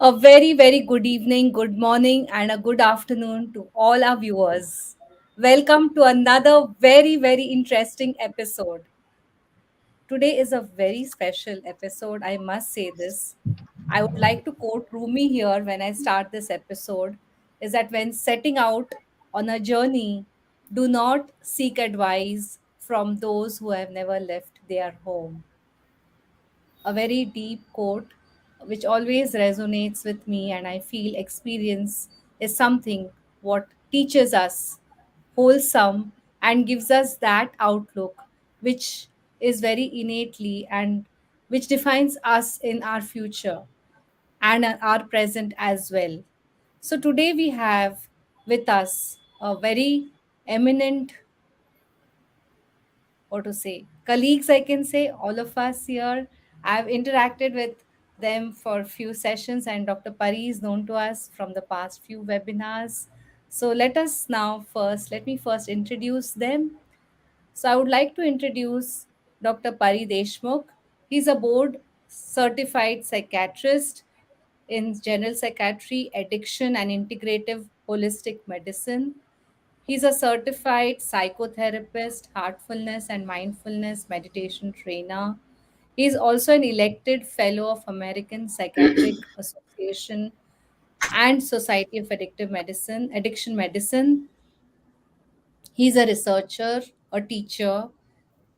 A very, very good evening, good morning, and a good afternoon to all our viewers. Welcome to another very, very interesting episode. Today is a very special episode, I must say this. I would like to quote Rumi here when I start this episode is that when setting out on a journey, do not seek advice from those who have never left their home. A very deep quote which always resonates with me, and I feel experience is something what teaches us wholesome and gives us that outlook which is very innately and which defines us in our future and our present as well. So today we have with us a very eminent, what to say, colleagues, I can say, all of us here. I've interacted with them for a few sessions, and Dr. Pari is known to us from the past few webinars. So let me first introduce them. So I would like to introduce Dr. Pari Deshmukh. He's a board certified psychiatrist in general psychiatry, addiction, and integrative holistic medicine. He's a certified psychotherapist, heartfulness and mindfulness meditation trainer. He's also an elected fellow of American Psychiatric Association and Society of Addiction Medicine. He's a researcher, a teacher,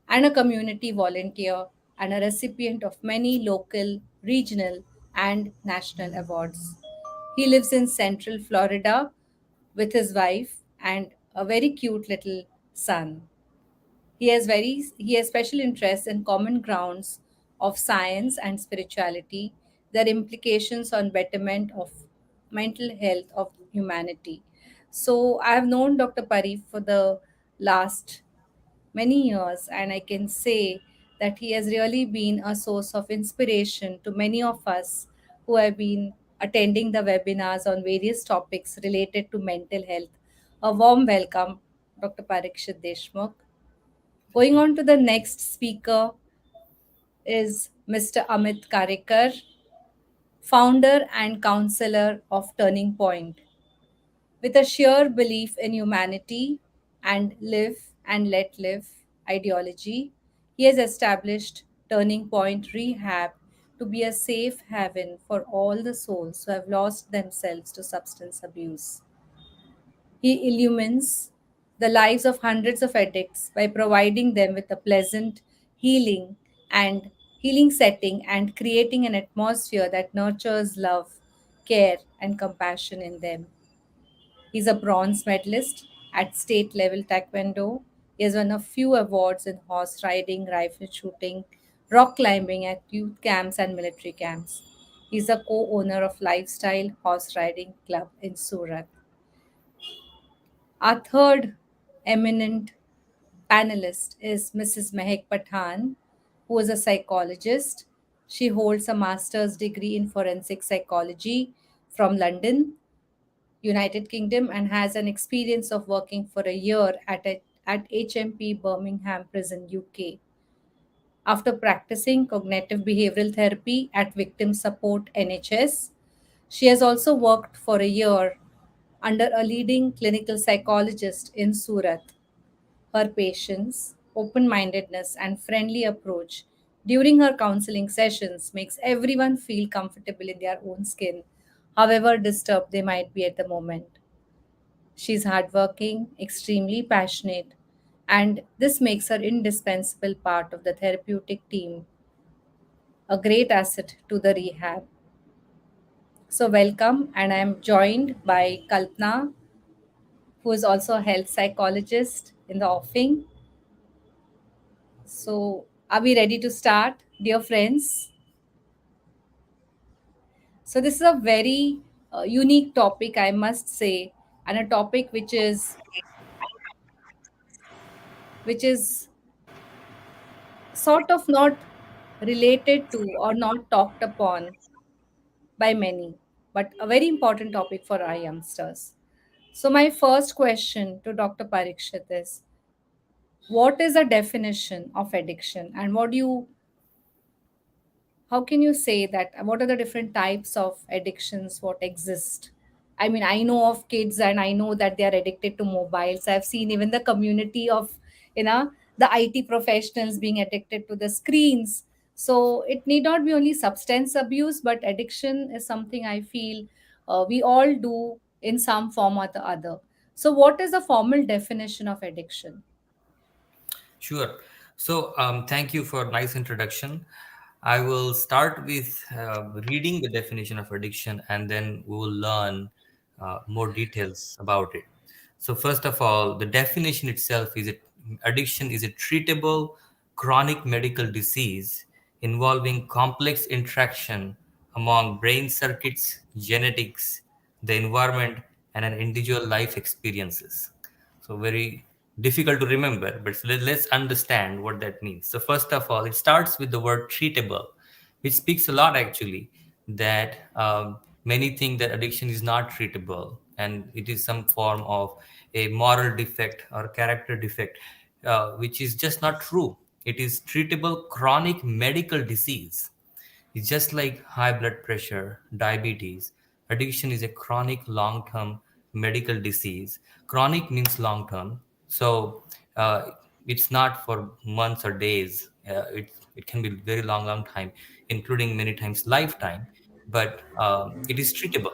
and a community volunteer, and a recipient of many local, regional, and national awards. He lives in Central Florida with his wife and a very cute little son. He has special interests in common grounds of science and spirituality, their implications on betterment of mental health of humanity. So I have known Dr. Pari for the last many years, and I can say that he has really been a source of inspiration to many of us who have been attending the webinars on various topics related to mental health. A warm welcome, Dr. Parikshit Deshmukh. Going on to the next speaker is Mr. Amit Karekar, founder and counselor of Turning Point. With a sheer belief in humanity and live and let live ideology, he has established Turning Point Rehab to be a safe haven for all the souls who have lost themselves to substance abuse. He illumines the lives of hundreds of addicts by providing them with a pleasant, healing, and healing setting and creating an atmosphere that nurtures love, care, and compassion in them. He's a bronze medalist at state level taekwondo. He has won a few awards in horse riding, rifle shooting, rock climbing at youth camps and military camps. He's a co-owner of Lifestyle Horse Riding Club in Surat. Our third eminent panelist is Mrs. Mahek Pathan, who is a psychologist. She holds a master's degree in forensic psychology from London, United Kingdom, and has an experience of working for a year at HMP Birmingham Prison, UK. After practicing cognitive behavioral therapy at Victim Support NHS, she has also worked for a year under a leading clinical psychologist in Surat. Her patience, open mindedness, and friendly approach during her counseling sessions makes everyone feel comfortable in their own skin, however disturbed they might be at the moment. She's hardworking, extremely passionate, and this makes her indispensable part of the therapeutic team, a great asset to the rehab. So, welcome, and I'm joined by Kalpana, who is also a health psychologist in the offing. So, are we ready to start, dear friends? So, this is a very unique topic, I must say, and a topic which is sort of not related to or not talked upon by many, but a very important topic for our youngsters. So, my first question to Dr. Parikshit is, what is the definition of addiction, and how can you say that what are the different types of addictions what exist? I mean, I know of kids and I know that they are addicted to mobiles. I've seen even the community of, you know, the IT professionals being addicted to the screens. So it need not be only substance abuse, but addiction is something I feel we all do in some form or the other. So, what is the formal definition of addiction? Sure. So, thank you for nice introduction. I will start with reading the definition of addiction, and then we will learn more details about it. So, first of all, the definition itself is addiction is a treatable chronic medical disease involving complex interaction among brain circuits, genetics, the environment, and an individual life experiences. So very difficult to remember, but let's understand what that means. So first of all, it starts with the word treatable, which speaks a lot actually that many think that addiction is not treatable and it is some form of a moral defect or character defect, which is just not true. It is treatable chronic medical disease. It's just like high blood pressure, diabetes. Addiction is a chronic long term medical disease. Chronic means long term. So it's not for months or days. It can be very long, long time, including many times lifetime, but it is treatable.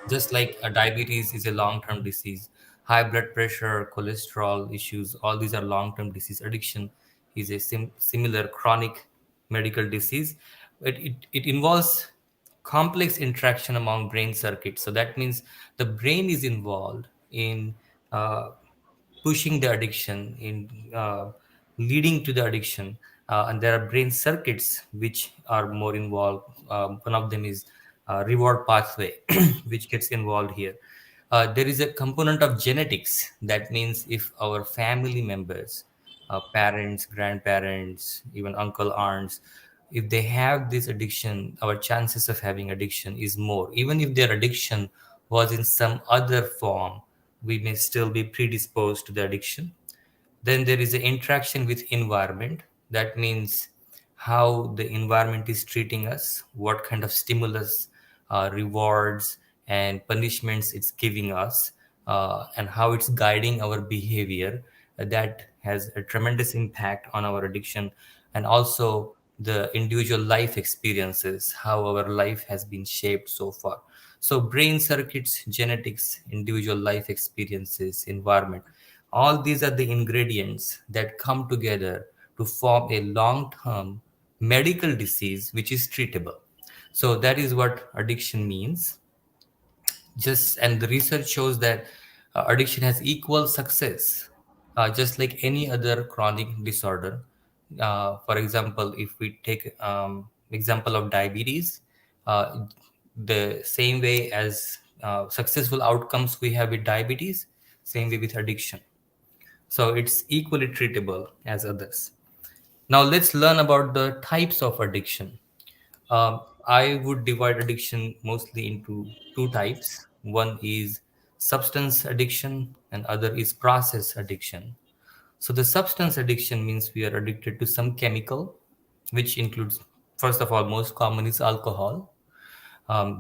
Just like diabetes is a long-term disease, high blood pressure, cholesterol issues, all these are long-term disease. Addiction is a similar chronic medical disease. It involves complex interaction among brain circuits. So that means the brain is involved in uh, pushing the addiction, in leading to the addiction. And there are brain circuits which are more involved. One of them is reward pathway, which gets involved here. There is a component of genetics. That means if our family members, parents, grandparents, even uncle, aunts, if they have this addiction, our chances of having addiction is more. Even if their addiction was in some other form, we may still be predisposed to the addiction. Then there is an interaction with environment. That means how the environment is treating us, what kind of stimulus, rewards and punishments it's giving us, and how it's guiding our behavior. That has a tremendous impact on our addiction. And also the individual life experiences, how our life has been shaped so far. So brain circuits, genetics, individual life experiences, environment, all these are the ingredients that come together to form a long term medical disease which is treatable. So that is what addiction means. Just and the research shows that addiction has equal success, just like any other chronic disorder. For example, if we take example of diabetes, uh, the same way as successful outcomes we have with diabetes, same way with addiction. So it's equally treatable as others. Now let's learn about the types of addiction. I would divide addiction mostly into two types. One is substance addiction, and other is process addiction. So the substance addiction means we are addicted to some chemical, which includes, first of all, most common is alcohol.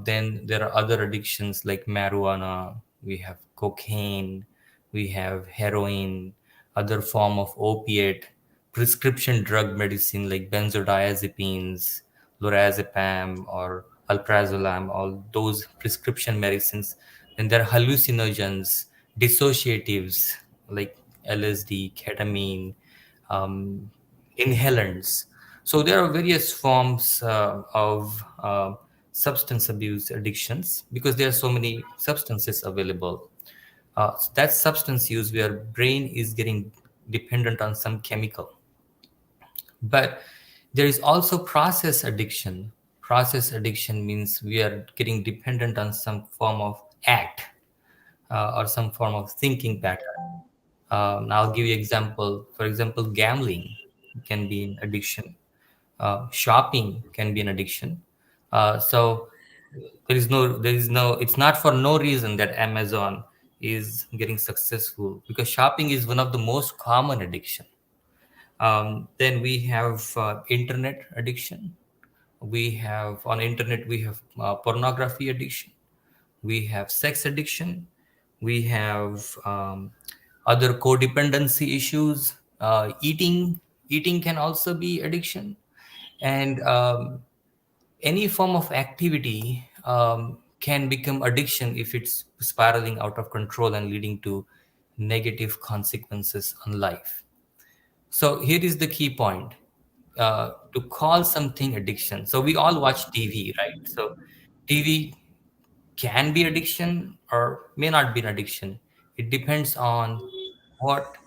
Then there are other addictions like marijuana, we have cocaine, we have heroin, other form of opiate, prescription drug medicine like benzodiazepines, lorazepam or alprazolam, all those prescription medicines. Then there are hallucinogens, dissociatives like LSD, ketamine, um, inhalants. So there are various forms of substance abuse addictions because there are so many substances available. So that substance use where brain is getting dependent on some chemical. But there is also process addiction. Process addiction means we are getting dependent on some form of act or some form of thinking pattern. I'll give you example. For example, gambling can be an addiction. Shopping can be an addiction. So there is no. It's not for no reason that Amazon is getting successful because shopping is one of the most common addiction. Then we have internet addiction. We have on internet, we have pornography addiction, we have sex addiction, we have other codependency issues. Eating can also be addiction, and any form of activity can become addiction if it's spiraling out of control and leading to negative consequences on life. So here is the key point, to call something addiction. So we all watch TV, right? So TV can be addiction or may not be an addiction. It depends on what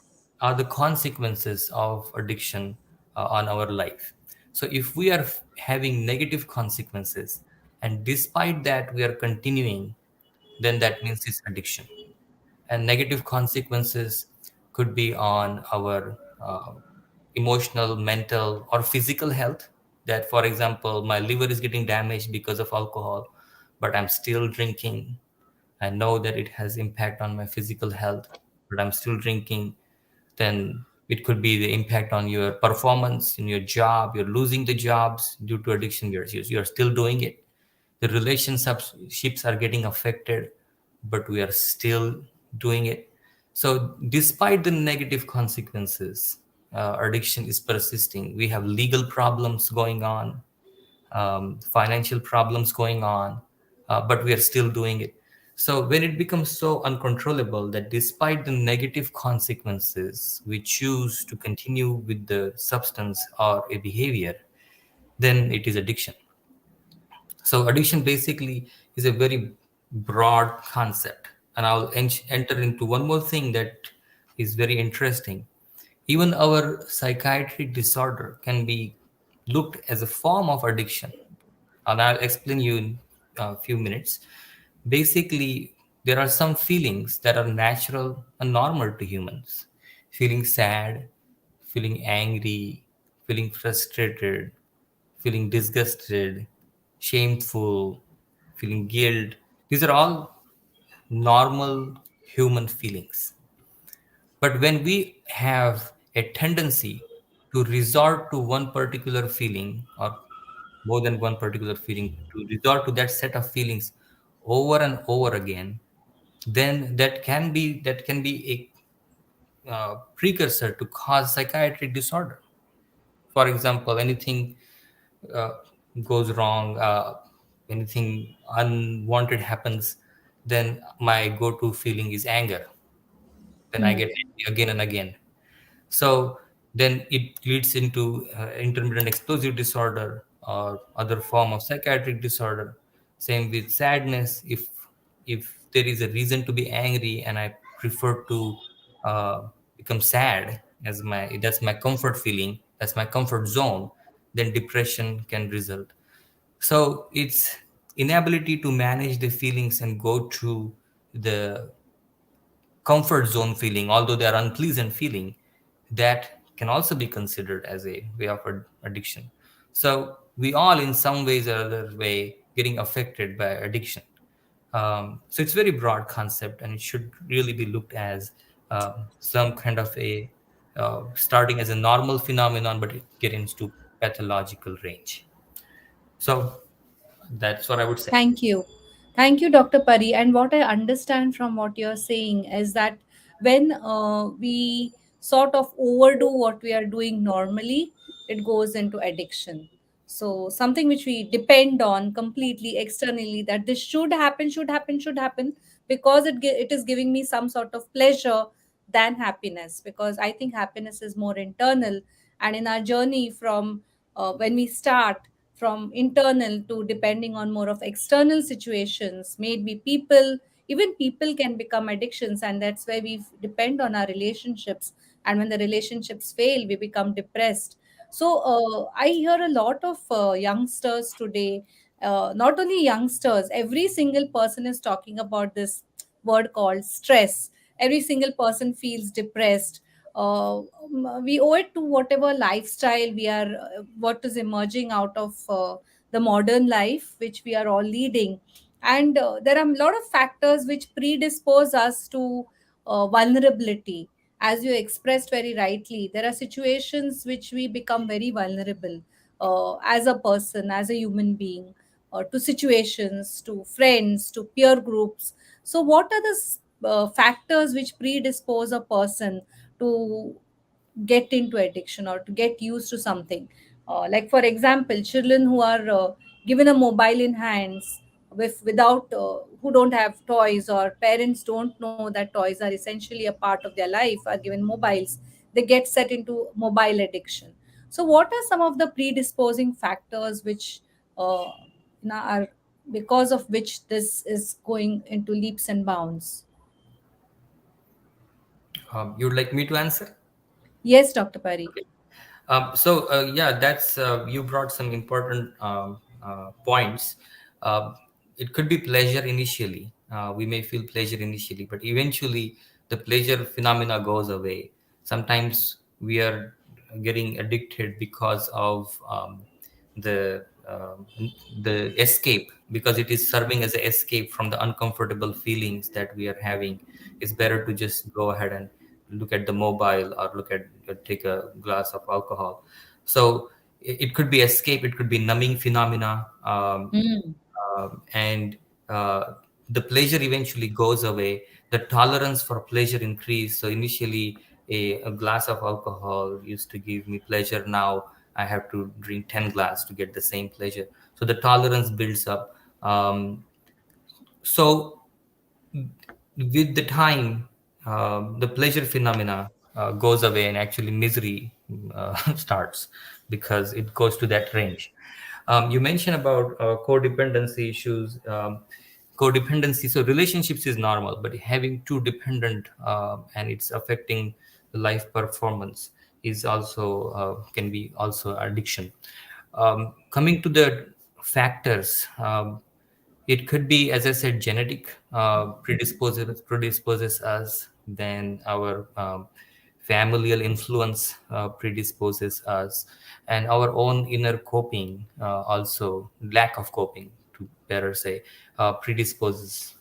are the consequences of addiction on our life. So if we are having negative consequences, and despite that we are continuing, then that means it's addiction. And negative consequences could be on our emotional, mental, or physical health. That, for example, my liver is getting damaged because of alcohol, but I'm still drinking. I know that it has impact on my physical health, but I'm still drinking. Then it could be the impact on your performance in your job. You're losing the jobs due to addiction. You're still doing it. The relationships are getting affected, but we are still doing it. So despite the negative consequences, addiction is persisting. We have legal problems going on, financial problems going on, but we are still doing it. So when it becomes so uncontrollable that despite the negative consequences, we choose to continue with the substance or a behavior, then it is addiction. So addiction basically is a very broad concept. And I'll enter into one more thing that is very interesting. Even our psychiatric disorder can be looked as a form of addiction, and I'll explain you in a few minutes. Basically, there are some feelings that are natural and normal to humans. Feeling sad, feeling angry, feeling frustrated, feeling disgusted, shameful, feeling guilt. These are all normal human feelings. But when we have a tendency to resort to one particular feeling, or more than one particular feeling, to resort to that set of feelings over and over again, then that can be a precursor to cause psychiatric disorder. For example, anything uh, goes wrong, anything unwanted happens, then my go-to feeling is anger. Then I get angry again and again. So then it leads into intermittent explosive disorder or other form of psychiatric disorder. Same with sadness. If there is a reason to be angry and I prefer to uh, become sad, as my that's my comfort feeling, that's my comfort zone, then depression can result. So it's inability to manage the feelings and go to the comfort zone feeling, although they are unpleasant feeling, that can also be considered as a way of addiction. So we all, in some ways or other way, getting affected by addiction. So it's very broad concept, and it should really be looked as some kind of a starting as a normal phenomenon, but it get into pathological range. So that's what I would say. Thank you. Thank you, Dr. Pari. And what I understand from what you're saying is that when we sort of overdo what we are doing normally, it goes into addiction. So, something which we depend on completely externally, that this should happen, should happen, should happen, because it is giving me some sort of pleasure than happiness. Because I think happiness is more internal. And in our journey from when we start, from internal to depending on more of external situations, maybe people, even people can become addictions, and that's where we depend on our relationships. And when the relationships fail, we become depressed. So I hear a lot of youngsters today, not only youngsters, every single person is talking about this word called stress. Every single person feels depressed. We owe it to whatever lifestyle we are, what is emerging out of the modern life which we are all leading. And there are a lot of factors which predispose us to vulnerability. As you expressed very rightly, there are situations which we become very vulnerable. as a person, as a human being, to situations, to friends, to peer groups. So, what are the factors which predispose a person to get into addiction or to get used to something? Like, for example, children who are given a mobile in hands without who don't have toys, or parents don't know that toys are essentially a part of their life, are given mobiles, they get set into mobile addiction. So what are some of the predisposing factors which are, because of which this is going into leaps and bounds? You'd like me to answer? Yes, Dr. Pari. Okay. Yeah, that's you brought some important points. Uh, it could be pleasure initially. We may feel pleasure initially, but eventually the pleasure phenomena goes away. Sometimes we are getting addicted because of the the escape, because it is serving as an escape from the uncomfortable feelings that we are having. It's better to just go ahead and look at the mobile, or look at take a glass of alcohol. So it could be escape, it could be numbing phenomena. Mm. And the pleasure eventually goes away, the tolerance for pleasure increase. So initially a glass of alcohol used to give me pleasure, now I have to drink 10 glass to get the same pleasure. So the tolerance builds up. So with the time, the pleasure phenomena goes away, and actually misery starts, because it goes to that range. You mentioned about codependency issues. Codependency, so relationships is normal, but having too dependent, and it's affecting the life performance, is also can be also addiction. Coming to the factors, it could be, as I said, genetic predisposes us. Then our familial influence predisposes us, and our own inner coping, also lack of coping, to better say, predisposes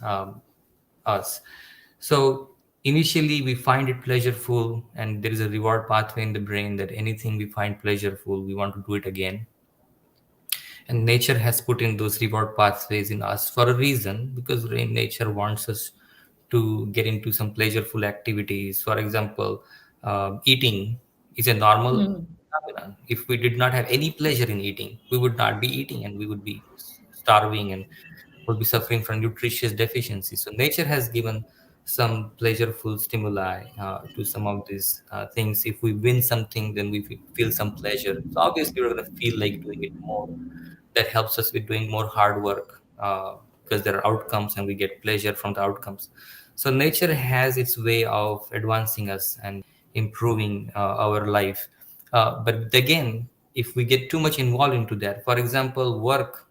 us. So initially we find it pleasureful, and there is a reward pathway in the brain that anything we find pleasureful, we want to do it again. And nature has put in those reward pathways in us for a reason, because nature wants us to get into some pleasureful activities. For example, eating is a normal Mm. phenomenon. If we did not have any pleasure in eating, we would not be eating, and we would be starving, and would be suffering from nutritious deficiency. So nature has given some pleasureful stimuli to some of these things. If we win something, then we feel some pleasure. So obviously we're going to feel like doing it more. That helps us with doing more hard work, because there are outcomes, and we get pleasure from the outcomes. So nature has its way of advancing us and improving our life. But again, if we get too much involved into that, for example, work,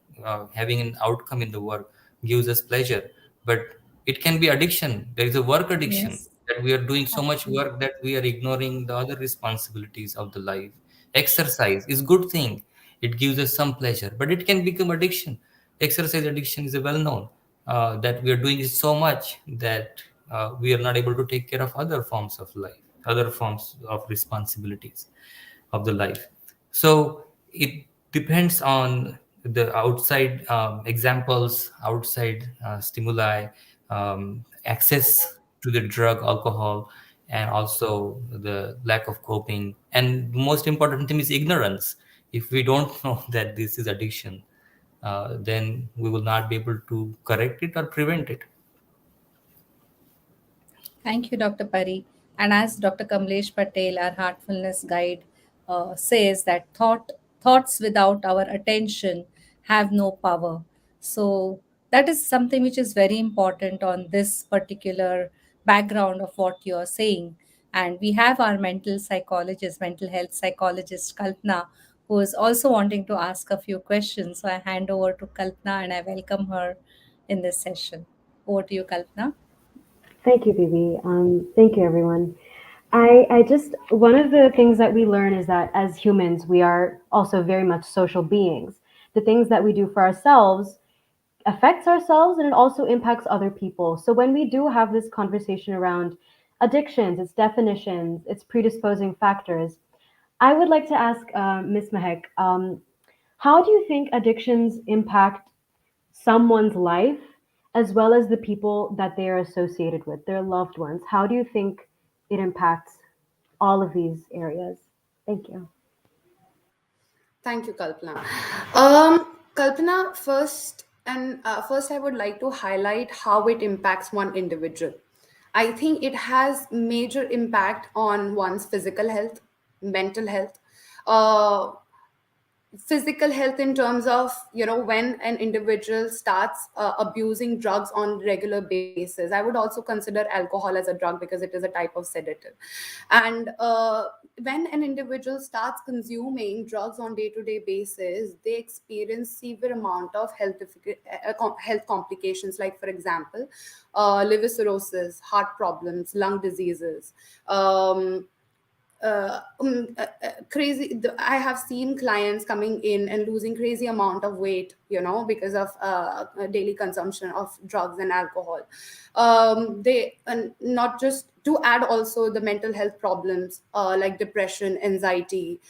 having an outcome in the work gives us pleasure, but it can be addiction. There is a work addiction, Yes, that we are doing so much absolutely. work that we are ignoring the other responsibilities of the life. Exercise is good thing, it gives us some pleasure, but it can become addiction. Exercise addiction is a well known, that we are doing it so much that we are not able to take care of other forms of life, other forms of responsibilities of the life. So it depends on the outside examples, outside stimuli, access to the drug, alcohol, and also the lack of coping. And the most important thing is ignorance. If we don't know that this is addiction, then we will not be able to correct it or prevent it. Thank you, Dr. Pari. And as Dr. Kamlesh Patel, our heartfulness guide, says that thoughts without our attention have no power. So that is something which is very important on this particular background of what you are saying. And we have our mental psychologist, mental health psychologist, Kalpana, who is also wanting to ask a few questions. So I hand over to Kalpana and I welcome her in this session. Over to you, Kalpana. Thank you, Vivi. Thank you, everyone. I just, one of the things that we learn is that as humans, we are also very much social beings. The things that we do for ourselves affects ourselves and it also impacts other people. So when we do have this conversation around addictions, its definitions, its predisposing factors, I would like to ask Ms. Mahek. How do you think addictions impact someone's life as well as the people that they are associated with, their loved ones? How do you think it impacts all of these areas? Thank you. Thank you, Kalpana. Kalpana, first, I would like to highlight how it impacts one individual. I think it has major impact on one's physical health, mental health, uh, physical health in terms of, when an individual starts abusing drugs on regular basis. I would also consider alcohol as a drug because it is a type of sedative. And when an individual starts consuming drugs on day-to-day basis, they experience severe amount of health complications, like for example, liver cirrhosis, heart problems, lung diseases, um, crazy. I have seen clients coming in and losing crazy amount of weight, because of daily consumption of drugs and alcohol. They, and not just to add, also the mental health problems, like depression, anxiety,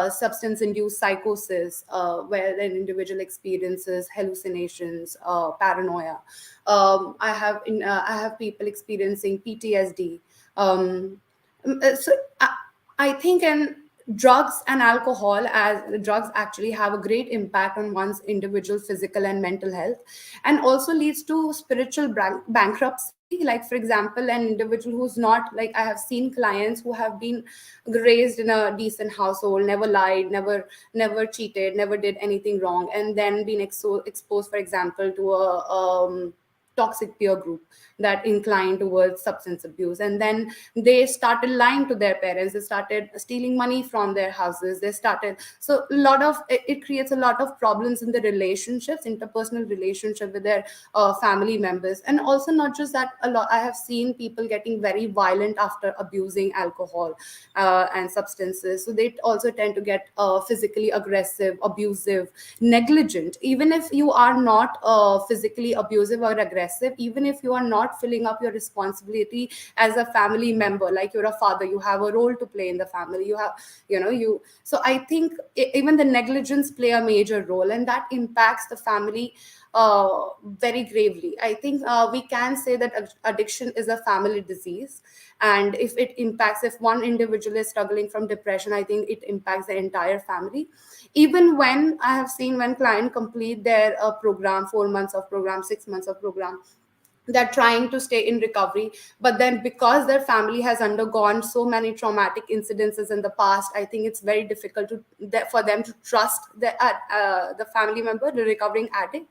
substance induced psychosis, where an individual experiences hallucinations, paranoia. I have people experiencing PTSD. Um, uh, so I, I think, and drugs and alcohol, as drugs actually have a great impact on one's individual physical and mental health, and also leads to spiritual bankruptcy. Like for example, an individual who's not, like, I have seen clients who have been raised in a decent household, never lied, never cheated, never did anything wrong, and then been exposed, for example, to a toxic peer group that inclined towards substance abuse, and then they started lying to their parents, they started stealing money from their houses, they started, so a lot of it creates a lot of problems in the relationships, interpersonal relationship with their family members. And also, not just that, a lot, I have seen people getting very violent after abusing alcohol and substances, so they also tend to get physically aggressive, abusive, negligent. Even if you are not physically abusive or aggressive, even if you are not filling up your responsibility as a family member, like you're a father, you have a role to play in the family, you have, you, so I think even the negligence play a major role, and that impacts the family very gravely. I think we can say that addiction is a family disease, and if it impacts, if one individual is struggling from depression, I think it impacts the entire family. Even when I have seen, when client complete their program, 4 months of program, 6 months of program, they're trying to stay in recovery, but then because their family has undergone so many traumatic incidences in the past, I think it's very difficult for them to trust the family member, the recovering addict.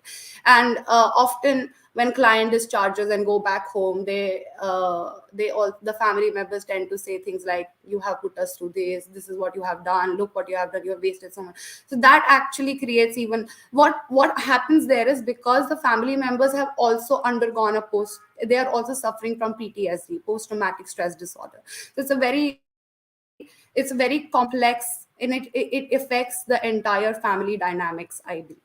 And often when client discharges and go back home, they all, the family members tend to say things like, you have put us through this is what you have done, look what you have done, you have wasted so much. So that actually creates, even what happens there is, because the family members have also undergone a post, they are also suffering from PTSD, post traumatic stress disorder. So it's very complex, and it affects the entire family dynamics, I believe.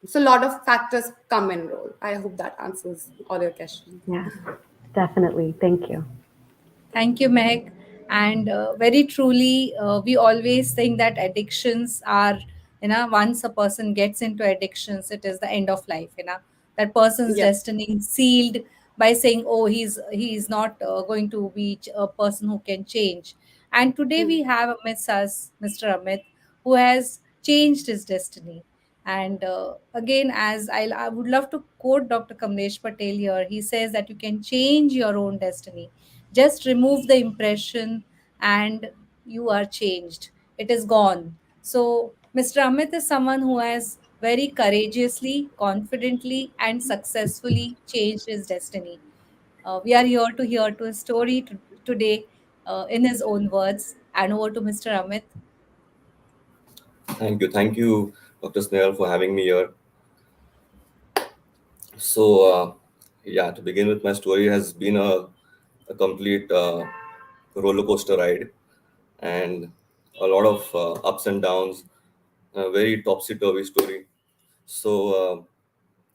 So a lot of factors come in role. I hope that answers all your questions. Yeah, definitely. Thank you. Thank you, Meg. And very truly, we always think that addictions are, once a person gets into addictions, it is the end of life. That person's Yep. destiny is sealed by saying, "Oh, he's not going to be a person who can change." And today we have amidst us Mr. Amit, who has changed his destiny. And again, I would love to quote Dr. Kamlesh Patel here. He says that you can change your own destiny. Just remove the impression and you are changed. It is gone. So, Mr. Amit is someone who has very courageously, confidently, and successfully changed his destiny. We are here to hear to his story today in his own words. And over to Mr. Amit. Thank you, Dr. Snehal, for having me here. So, yeah, to begin with, my story has been a complete roller coaster ride, and a lot of ups and downs, a very topsy turvy story. So,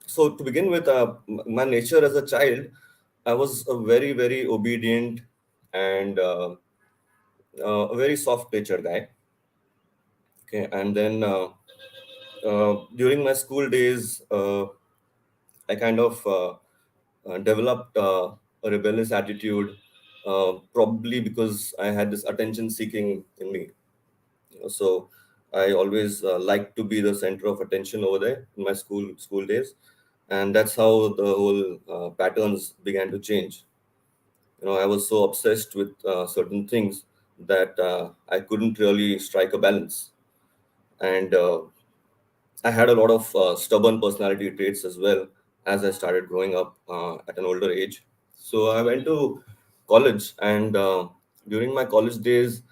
so to begin with, my nature as a child, I was a very obedient and a very soft natured guy. Okay, and then during my school days, I kind of developed a rebellious attitude, probably because I had this attention seeking in me. So I always liked to be the center of attention over there in my school days, and that's how the whole patterns began to change. I was so obsessed with certain things that I couldn't really strike a balance, and I had a lot of stubborn personality traits as well as I started growing up at an older age. So I went to college, and during my college days,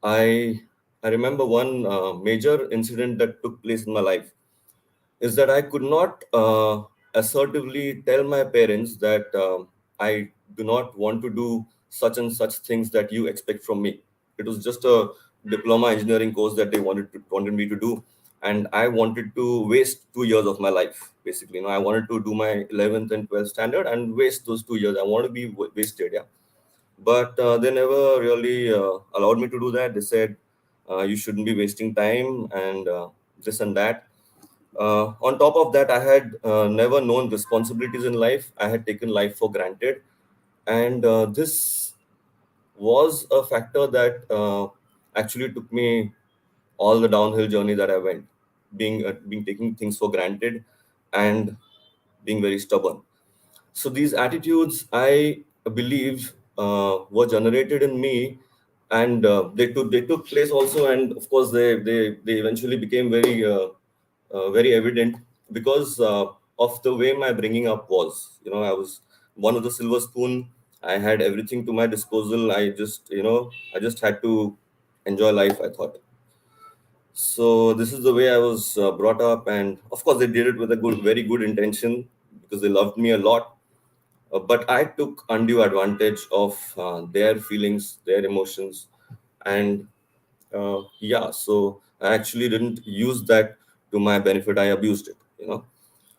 I I remember one major incident that took place in my life is that I could not assertively tell my parents that I do not want to do such and such things that you expect from me. It was just a diploma engineering course that they wanted me to do, and I wanted to waste 2 years of my life. Basically, I wanted to do my 11th and 12th standard and waste those 2 years. I want to be wasted, yeah. But they never really allowed me to do that. They said you shouldn't be wasting time and this and that. On top of that, I had never known responsibilities in life. I had taken life for granted. And this was a factor that actually took me all the downhill journey that I went, being taking things for granted and being very stubborn. So these attitudes, I believe, were generated in me, and they took place also, and of course they eventually became very evident because of the way my bringing up was. I was one of the silver spoon. I had everything to my disposal. I just had to enjoy life, I thought. So this is the way I was brought up, and of course they did it with a very good intention because they loved me a lot. But I took undue advantage of their feelings, their emotions, and yeah. So I actually didn't use that to my benefit. I abused it.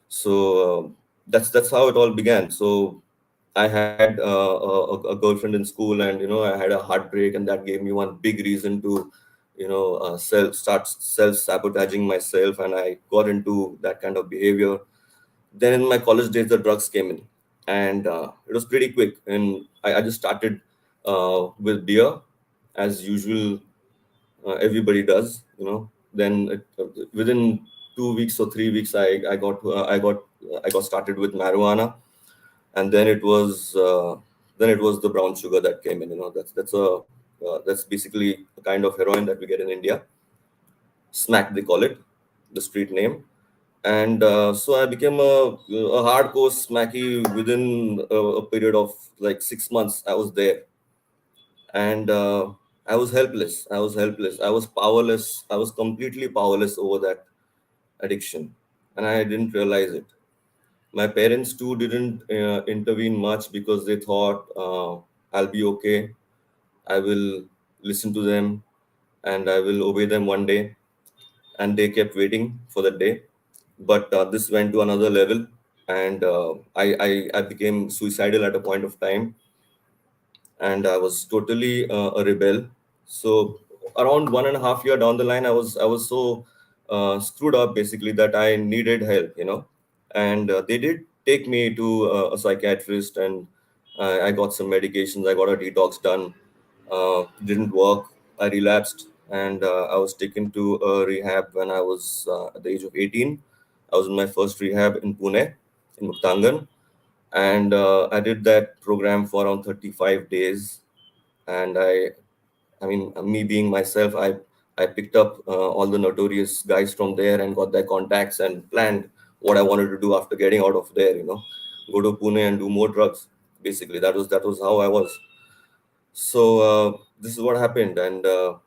So that's how it all began. So I had a girlfriend in school, and I had a heartbreak, and that gave me one big reason to self sabotaging myself, and I got into that kind of behavior. Then in my college days, the drugs came in, and it was pretty quick. And I just started with beer, as usual. Everybody does. Then within 2 weeks or 3 weeks, I got started with marijuana, and then it was the brown sugar that came in. That's basically a kind of heroin that we get in India. Smack, they call it, the street name. And so I became a hardcore smacky within a period of like 6 months. I was there, and I was helpless. I was powerless. I was completely powerless over that addiction, and I didn't realize it. My parents too didn't intervene much because they thought I'll be okay. I will listen to them, and I will obey them one day. And they kept waiting for that day. But this went to another level, and I became suicidal at a point of time, and I was totally a rebel. So around 1.5 year down the line, I was so screwed up basically that I needed help, and they did take me to a psychiatrist, and I got some medications. I got a detox done. Didn't work. I relapsed, and I was taken to a rehab when I was at the age of 18. I was in my first rehab in Pune, in Muktangan, and I did that program for around 35 days. And I mean, me being myself, I picked up all the notorious guys from there and got their contacts and planned what I wanted to do after getting out of there. Go to Pune and do more drugs. Basically, that was how I was. So this is what happened, and the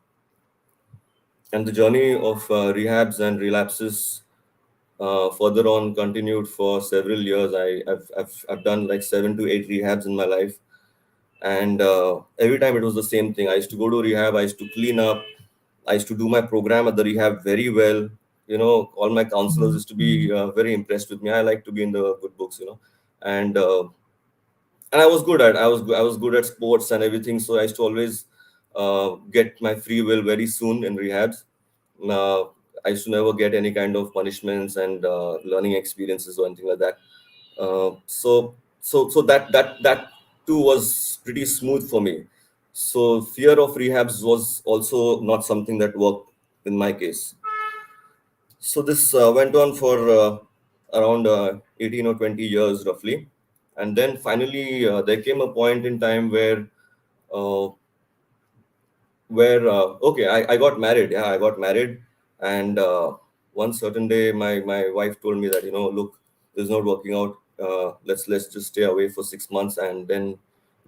journey of rehabs and relapses further on continued for several years. I've done like 7 to 8 rehabs in my life, and every time it was the same thing. I used to go to rehab. I used to clean up. I used to do my program at the rehab very well. All my counselors used to be very impressed with me. I like to be in the good books, and I was good at I was good at sports and everything. So I used to always get my free will very soon in rehabs. uh, I used to never get any kind of punishments and learning experiences or anything like that. So that too was pretty smooth for me. So fear of rehabs was also not something that worked in my case. So this went on for around 18 or 20 years roughly. And then finally, there came a point in time uh, okay, I got married. Yeah, I got married. And one certain day, my wife told me that, look, this is not working out. Let's just stay away for 6 months and then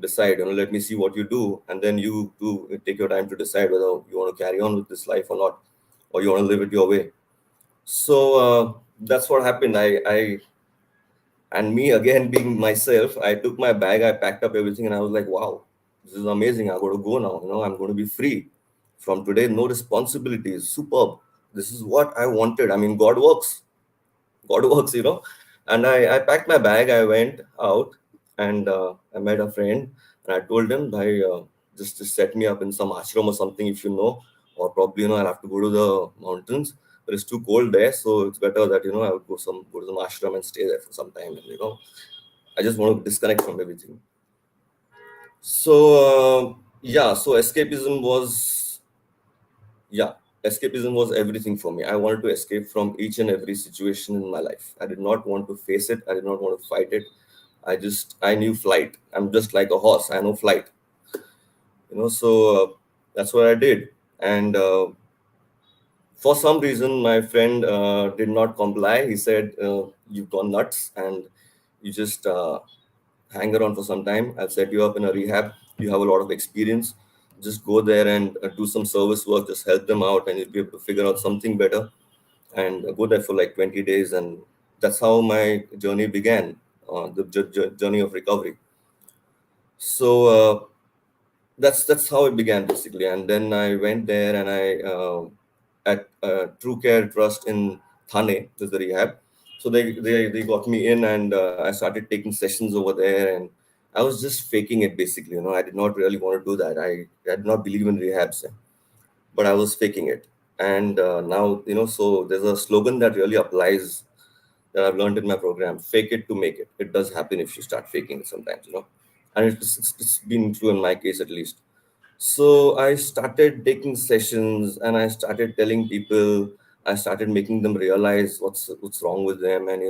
decide. Let me see what you do. And then you do take your time to decide whether you want to carry on with this life or not, or you want to live it your way. So that's what happened. I and me again being myself, I took my bag, I packed up everything, and I was like, wow, this is amazing. I'm going to go now. I'm going to be free from today. No responsibilities. Superb. This is what I wanted. I mean, God works. God works. And I packed my bag. I went out and I met a friend and I told him, bhai, just set me up in some ashram or something if you know, or probably, I'll have to go to the mountains, but it's too cold there. So it's better that, I would go to some ashram and stay there for some time. And, I just want to disconnect from everything. So, so yeah, escapism was everything for me. I wanted to escape from each and every situation in my life. I did not want to face it. I did not want to fight it. I knew flight. I'm just like a horse. I know flight. So that's what I did. And for some reason, my friend did not comply. He said, "You've gone nuts, and you just hang around for some time. I'll set you up in a rehab. You have a lot of experience. Just go there and do some service work. Just help them out, and you'll be able to figure out something better." And go there for like 20 days, and that's how my journey began. The journey of recovery. So that's how it began basically. And then I went there, and I at True Care Trust in Thane, there's the rehab. So they got me in, and I started taking sessions over there, and I was just faking it basically. I did not really want to do that. I did not believe in rehabs, but I was faking it. And now, so there's a slogan that really applies that I've learned in my program: fake it to make it. It does happen if you start faking it sometimes. And it's been true in my case at least. So I started taking sessions, and I started telling people, I started making them realize what's wrong with them, and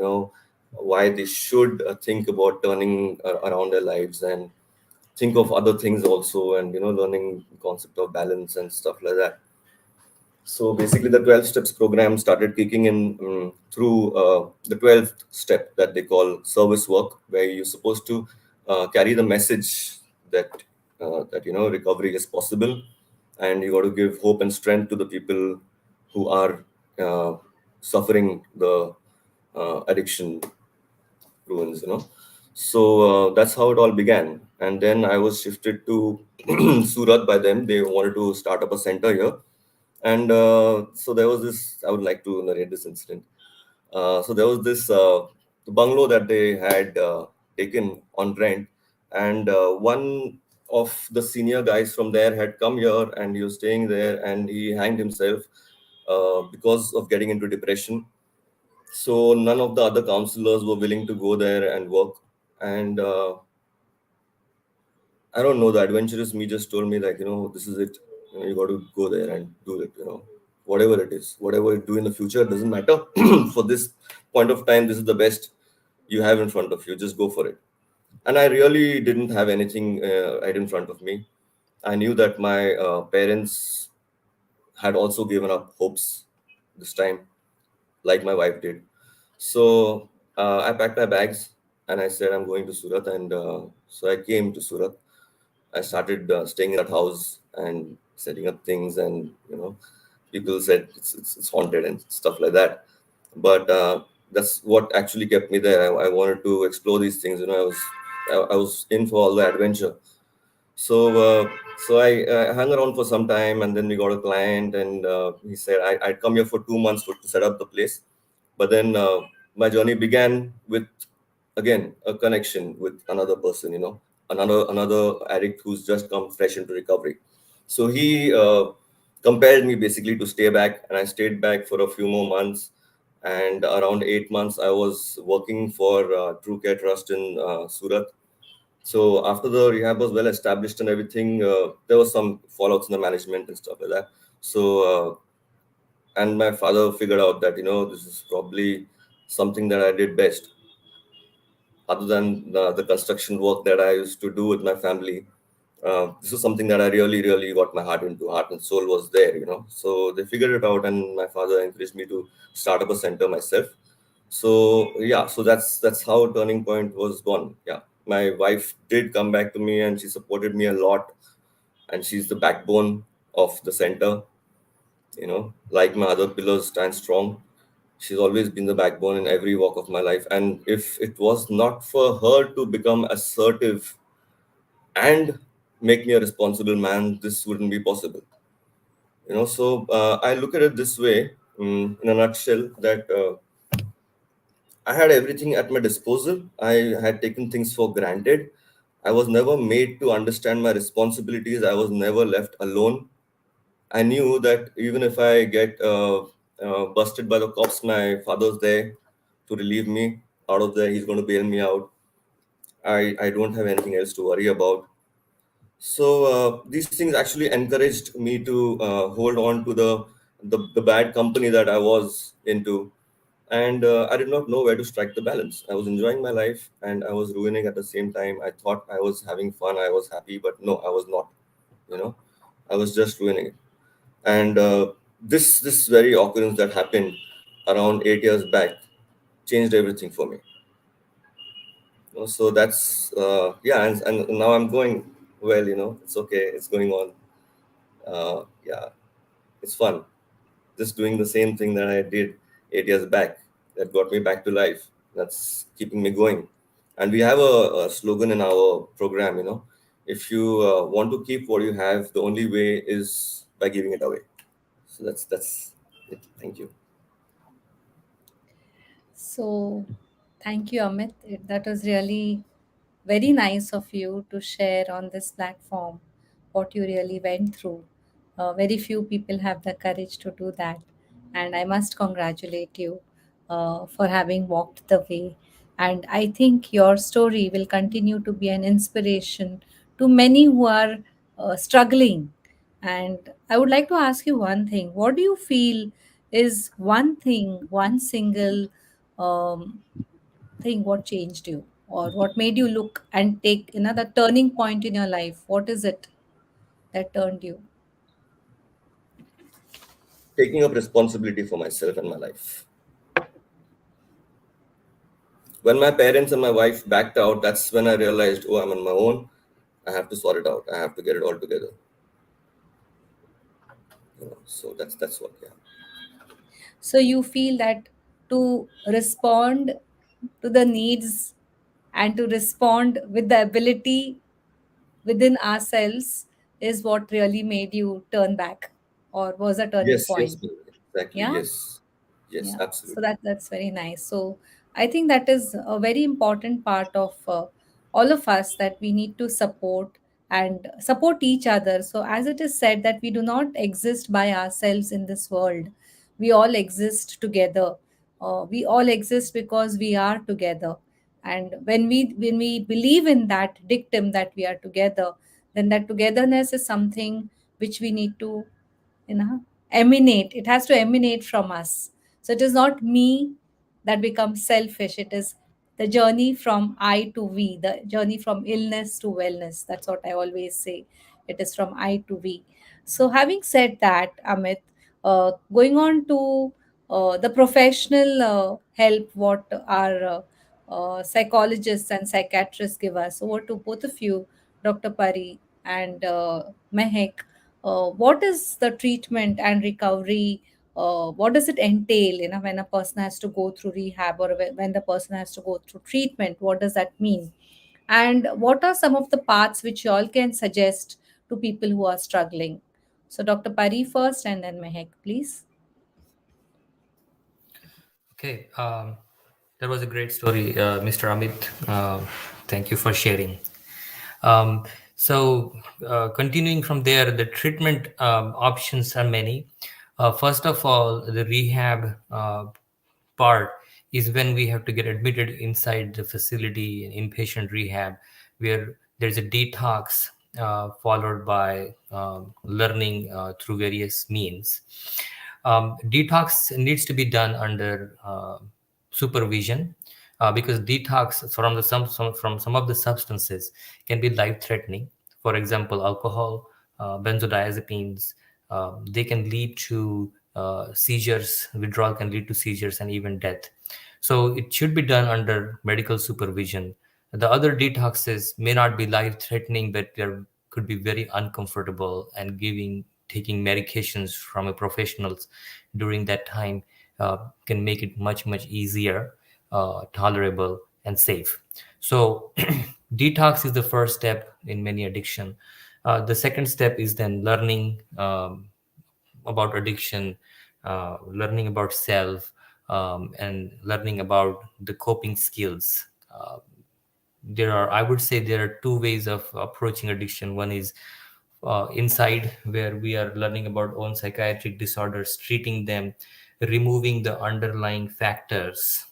why they should think about turning around their lives and think of other things also, and learning concept of balance and stuff like that. So basically, the 12 steps program started kicking in through the 12th step that they call service work, where you're supposed to carry the message that recovery is possible, and you got to give hope and strength to the people who are uh, suffering the addiction ruins. So that's how it all began. And then I was shifted to Surat by them. They wanted to start up a center here. And so there was this, I would like to narrate this incident. So there was this bungalow that they had taken on rent, and one of the senior guys from there had come here, and he was staying there, and he hanged himself because of getting into depression. So none of the other counselors were willing to go there and work. And I don't know, the adventurous me just told me, like, this is it. You got to go there and do it. Whatever it is, whatever you do in the future, doesn't matter. For this point of time, this is the best you have in front of you. Just go for it. And I really didn't have anything right in front of me. I knew that my parents had also given up hopes this time, like my wife did. So I packed my bags and I said, I'm going to Surat. And so I came to Surat. I started staying in that house and setting up things, and people said it's haunted and stuff like that. But that's what actually kept me there. I wanted to explore these things. I was in for all the adventure. So I hung around for some time, and then we got a client, and he said I'd come here for 2 months to set up the place. But then my journey began with, again, a connection with another person, another addict who's just come fresh into recovery. So he compelled me basically to stay back, and I stayed back for a few more months. And around 8 months, I was working for True Care Trust in Surat. So after the rehab was well established and everything, there was some fallouts in the management and stuff like that. So and my father figured out that this is probably something that I did best, other than the construction work that I used to do with my family. This was something that I really, really got my heart into. Heart and soul was there. So they figured it out, and my father encouraged me to start up a center myself. So yeah, so that's how Turning Point was born. Yeah, my wife did come back to me, and she supported me a lot, and she's the backbone of the center. Like my other pillars stand strong. She's always been the backbone in every walk of my life. And if it was not for her to become assertive and make me a responsible man, this wouldn't be possible. So I look at it this way, in a nutshell, that I had everything at my disposal. I had taken things for granted. I was never made to understand my responsibilities. I was never left alone. I knew that even if I get busted by the cops, my father's there to relieve me out of there. He's going to bail me out. I don't have anything else to worry about. So these things actually encouraged me to hold on to the bad company that I was into, and I did not know where to strike the balance. I was enjoying my life and I was ruining at the same time. I thought I was having fun, I was happy, but no, I was not. You know, I was just ruining it. And this very occurrence that happened around 8 years back changed everything for me. So that's yeah, and now I'm going well. It's okay. It's going on. Yeah, it's fun. Just doing the same thing that I did 8 years back that got me back to life. That's keeping me going. And we have a slogan in our program. If you want to keep what you have, the only way is by giving it away. So that's it. Thank you. So, thank you, Amit. That was really very nice of you to share on this platform what you really went through. Very few people have the courage to do that. And I must congratulate you for having walked the way. And I think your story will continue to be an inspiration to many who are struggling. And I would like to ask you one thing. What do you feel is one thing, one single um, thing what changed you, or what made you look and take another turning point in your life? What is it that turned you? Taking up responsibility for myself and my life. When my parents and my wife backed out, that's when I realized, oh, I'm on my own. I have to sort it out. I have to get it all together. So that's what. Yeah. So you feel that to respond to the needs and to respond with the ability within ourselves is what really made you turn back, or was a turning Yes. Yes. point? Exactly. Yeah. Yes. Yes. Yeah, so Absolutely. that's very nice. So I think that is a very important part of all of us, that we need to support and support each other. So as it is said that we do not exist by ourselves in this world, we all exist together. We all exist because we are together. And when we believe in that dictum that we are together, then that togetherness is something which we need to, you know emanate. It has to emanate from us. So it is not me that becomes selfish. It is the journey from I to we, the journey from illness to wellness. That's what I always say. It is from I to we. So having said that, Amit, going on to the professional help what our psychologists and psychiatrists give us. Over to both of you, Dr. Pari and Mahek. What is the treatment and recovery? What does it entail, when a person has to go through rehab, or when the person has to go through treatment? What does that mean? And what are some of the paths which you all can suggest to people who are struggling? So, Dr. Pari first, and then Mahek, please. Okay, that was a great story, Mr. Amit. Thank you for sharing. Um, So, continuing from there, the treatment options are many. First of all, the rehab part is when we have to get admitted inside the facility, in inpatient rehab, where there's a detox followed by learning through various means. Detox needs to be done under supervision, because detox from from some of the substances can be life threatening. For example, alcohol, benzodiazepines, they can lead to seizures. Withdrawal can lead to seizures and even death. So it should be done under medical supervision. The other detoxes may not be life threatening, but they could be very uncomfortable, and taking medications from a professionals during that time can make it much easier, tolerable, and safe. So detox is the first step in many addiction. The second step is then learning about addiction, learning about self, and learning about the coping skills. I would say there are two ways of approaching addiction. One is inside, where we are learning about own psychiatric disorders, treating them, removing the underlying factors,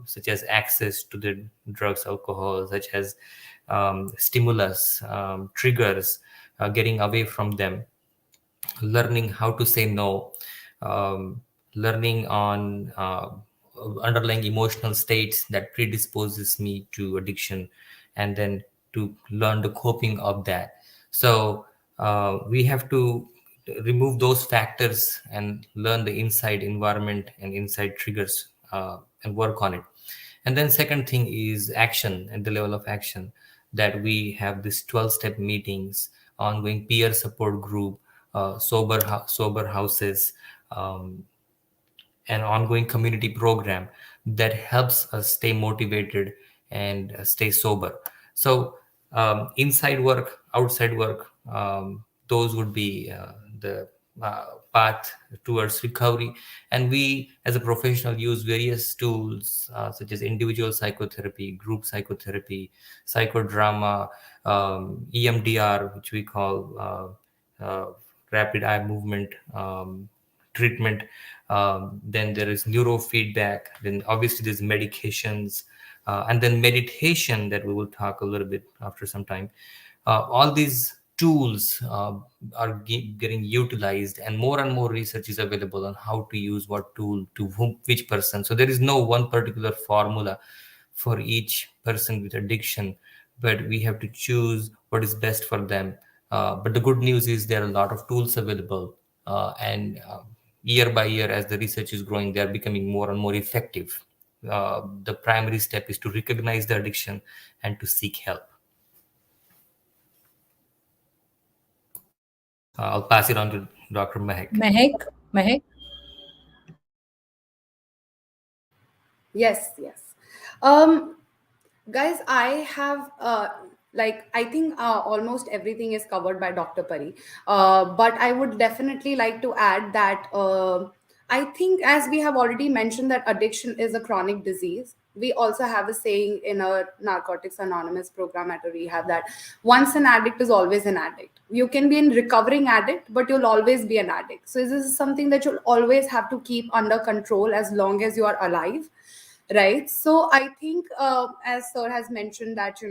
such as access to the drugs, alcohol, such as stimulus, triggers, getting away from them, learning how to say no, learning on underlying emotional states that predisposes me to addiction, and then to learn the coping of that. So we have to remove those factors and learn the inside environment and inside triggers, and work on it. And then second thing is action, at the level of action, that we have this 12-step meetings, ongoing peer support group, sober houses, um, an ongoing community program that helps us stay motivated and stay sober. So inside work, outside work, those would be the path towards recovery. And we as a professional use various tools, such as individual psychotherapy, group psychotherapy, psychodrama, EMDR, which we call rapid eye movement treatment. Then there is neurofeedback. Then obviously there's medications, and then meditation, that we will talk a little bit after some time. All these tools are getting utilized, and more research is available on how to use what tool to whom, which person. So there is no one particular formula for each person with addiction, but we have to choose what is best for them. But the good news is there are a lot of tools available, and year by year, as the research is growing, they are becoming more and more effective. The primary step is to recognize the addiction and to seek help. I'll pass it on to Dr. Mahek. Mahek. Yes, yes. Um, Guys, I have like I think almost everything is covered by Dr. Pari. But I would definitely like to add that I think, as we have already mentioned, that addiction is a chronic disease. We also have a saying in a Narcotics Anonymous program at a rehab that once an addict is always an addict. You can be a recovering addict, but you'll always be an addict. So this is something that you'll always have to keep under control as long as you are alive, right? So I think, as sir has mentioned, that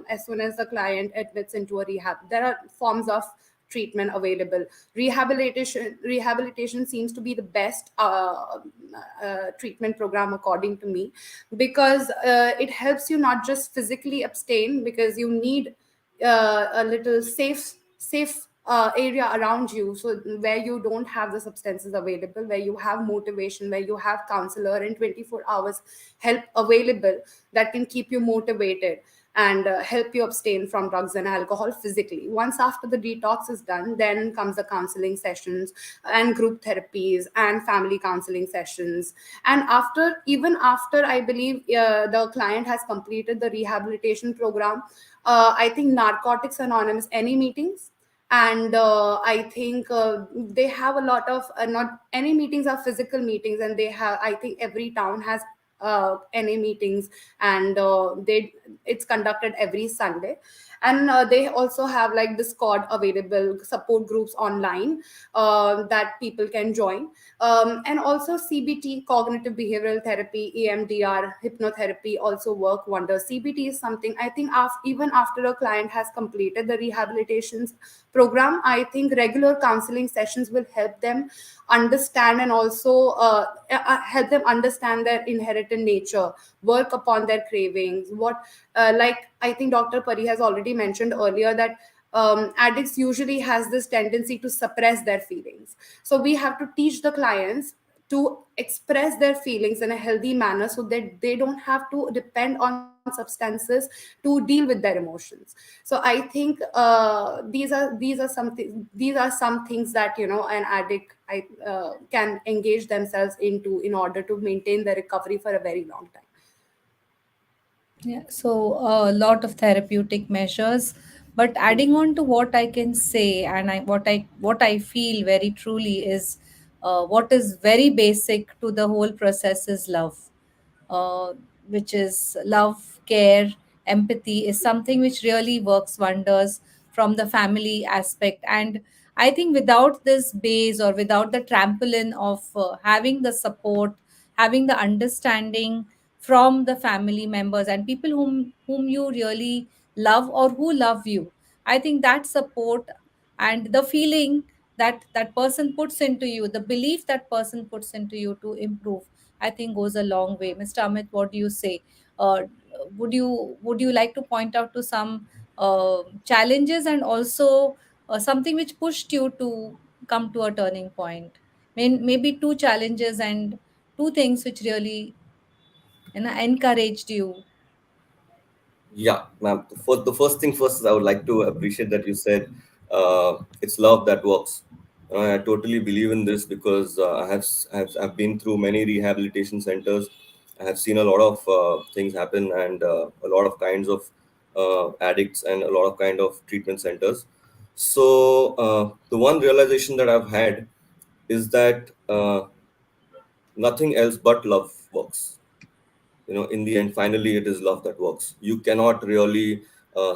as soon as the client admits into a rehab, there are forms of treatment available. Rehabilitation seems to be the best treatment program, according to me, because it helps you not just physically abstain, because you need a little safe area around you, so where you don't have the substances available, where you have motivation, where you have counselor and 24 hours help available that can keep you motivated and help you abstain from drugs and alcohol physically. Once after the detox is done, then comes the counseling sessions and group therapies and family counseling sessions. And even after, I believe, the client has completed the rehabilitation program, I think Narcotics Anonymous any meetings, and I think they have a lot of not any meetings are physical meetings, and they have, I think every town has NA meetings, and it's conducted every Sunday. And they also have like Discord available, support groups online that people can join. And also CBT, cognitive behavioral therapy, EMDR, hypnotherapy also work wonders. CBT is something I think even after a client has completed the rehabilitations program, I think regular counseling sessions will help them understand, and also help them understand their inherent nature, work upon their cravings. What like I think Dr. Pari has already mentioned earlier that addicts usually has this tendency to suppress their feelings. So we have to teach the clients to express their feelings in a healthy manner, so that they don't have to depend on substances to deal with their emotions. So I think these are some things that an addict can engage themselves into in order to maintain their recovery for a very long time. Yeah, so a lot of therapeutic measures, but adding on to what I can say, and what I feel very truly is, what is very basic to the whole process is love, uh, which is love, care, empathy is something which really works wonders from the family aspect. And I think without this base, or without the trampoline of having the support, having the understanding from the family members and people whom you really love or who love you, I think that support and the feeling that that person puts into you, the belief that person puts into you to improve, I think goes a long way. Mr. Amit, what do you say? uh, would you like to point out to some challenges, and also something which pushed you to come to a turning point? Maybe two challenges and two things which really encouraged you. Yeah, ma'am. For the first thing first, I would like to appreciate that you said it's love that works. I totally believe in this because I've been through many rehabilitation centers. I have seen a lot of things happen, and a lot of kinds of addicts and a lot of kind of treatment centers. So the one realization that I've had is that nothing else but love works. In the end, finally it is love that works. You cannot really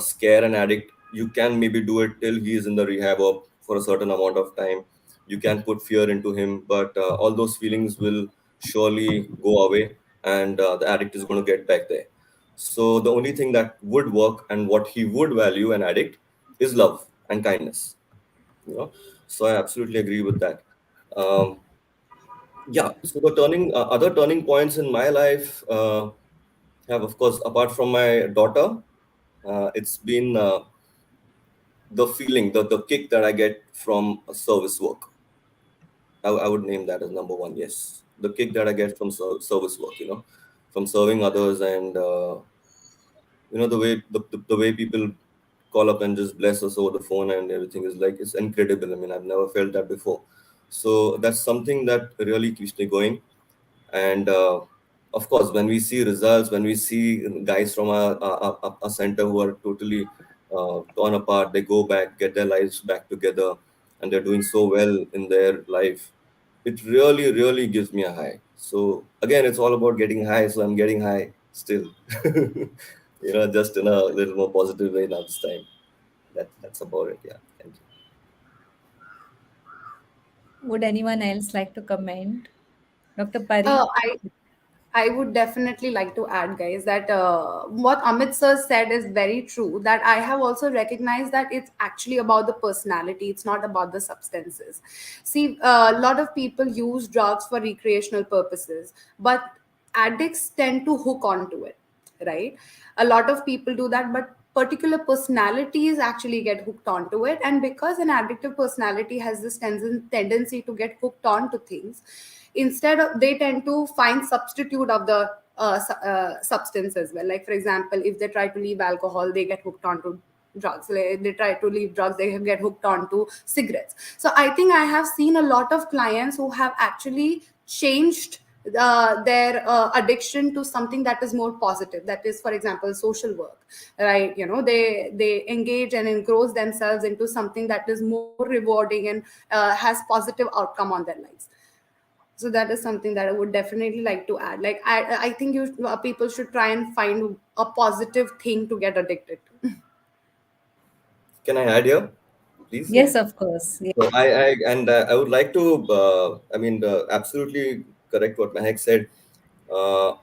scare an addict. You can maybe do it till he is in the rehab or for a certain amount of time. You can put fear into him, but all those feelings will surely go away, and the addict is going to get back there. So the only thing that would work and what he would value, an addict, is love and kindness. you know so I absolutely agree with that. um, yeah, so the other turning points in my life have, of course, apart from my daughter, it's been the feeling, the kick that I get from a service work. I would name that as number one. Yes, the kick that I get from service work. From serving others, and the way people call up and just bless us over the phone and everything is like, it's incredible. I mean, I've never felt that before. So that's something that really keeps me going. And of course, when we see results, when we see guys from a center who are totally torn apart, they go back, get their lives back together, and they're doing so well in their life, it really, really gives me a high. So again, it's all about getting high. So I'm getting high still, just in a little more positive way now this time. That's about it. Yeah. Thank you. Would anyone else like to comment? Dr. Uh, Pari? I I would definitely like to add, guys, that what Amit sir said is very true. That I have also recognized that it's actually about the personality, it's not about the substances. See, a lot of people use drugs for recreational purposes, but addicts tend to hook onto it, right? A lot of people do that, but particular personalities actually get hooked onto it. And because an addictive personality has this tendency to get hooked onto things, instead of, they tend to find substitute of the substance as well. Like for example, if they try to leave alcohol, they get hooked onto drugs. Like, they try to leave drugs, they get hooked onto cigarettes. So I think I have seen a lot of clients who have actually changed their addiction to something that is more positive, that is, for example, social work, right? They engage and engross themselves into something that is more rewarding and has positive outcome on their lives. So that is something that I would definitely like to add. Like I think people should try and find a positive thing to get addicted to. Can I add here, please? Yes, Yes. of course. Yeah. So I would like to, absolutely correct what Mahek said,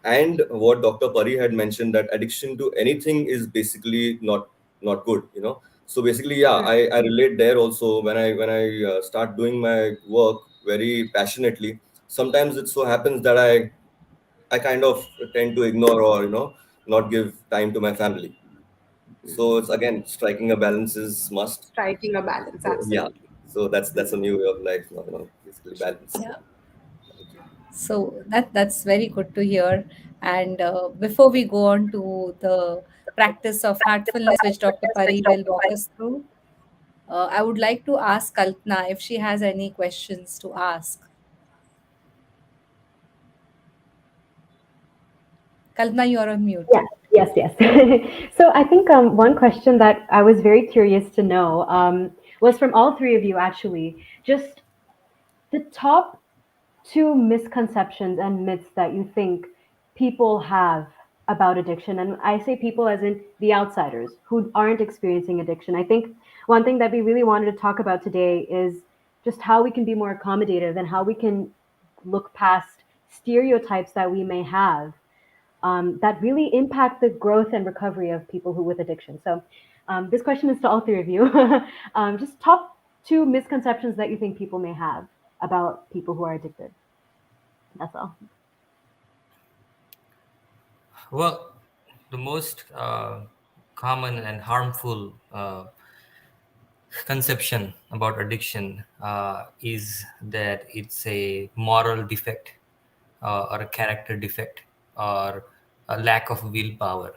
and what Dr. Pari had mentioned, that addiction to anything is basically not good. So basically, yeah, Right. I relate there also. When I start doing my work very passionately, sometimes it so happens that I kind of tend to ignore, or not give time to my family. So it's again, striking a balance is must. Striking a balance, So, yeah. absolutely. So that's a new way of life, basically balance. Yeah. Thank you. So that's very good to hear. And before we go on to the practice of heartfulness, which Dr. Pari will walk us through, I would like to ask Kalpana if she has any questions to ask. Kalpana, you're on mute. Yes, yes, yes. So I think one question that I was very curious to know was from all three of you, actually. Just the top two misconceptions and myths that you think people have about addiction. And I say people as in the outsiders who aren't experiencing addiction. I think one thing that we really wanted to talk about today is just how we can be more accommodative and how we can look past stereotypes that we may have that really impact the growth and recovery of people who with addiction. So, this question is to all three of you. Just top two misconceptions that you think people may have about people who are addicted. That's all. Well, the most common and harmful conception about addiction is that it's a moral defect, or a character defect, or a lack of willpower.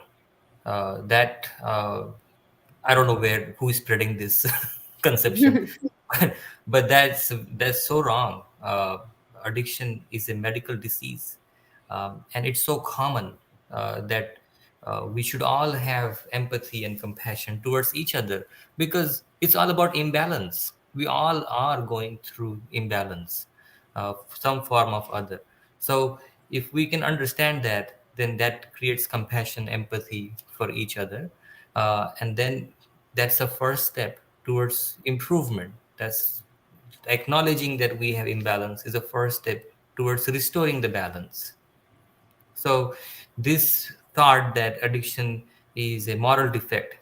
That I don't know who is spreading this conception, but that's so wrong. Addiction is a medical disease, and it's so common that we should all have empathy and compassion towards each other, because it's all about imbalance. We all are going through imbalance, some form of other. So if we can understand that, then that creates compassion, empathy for each other, and then that's the first step towards improvement. That's acknowledging that we have imbalance is the first step towards restoring the balance. So this thought that addiction is a moral defect,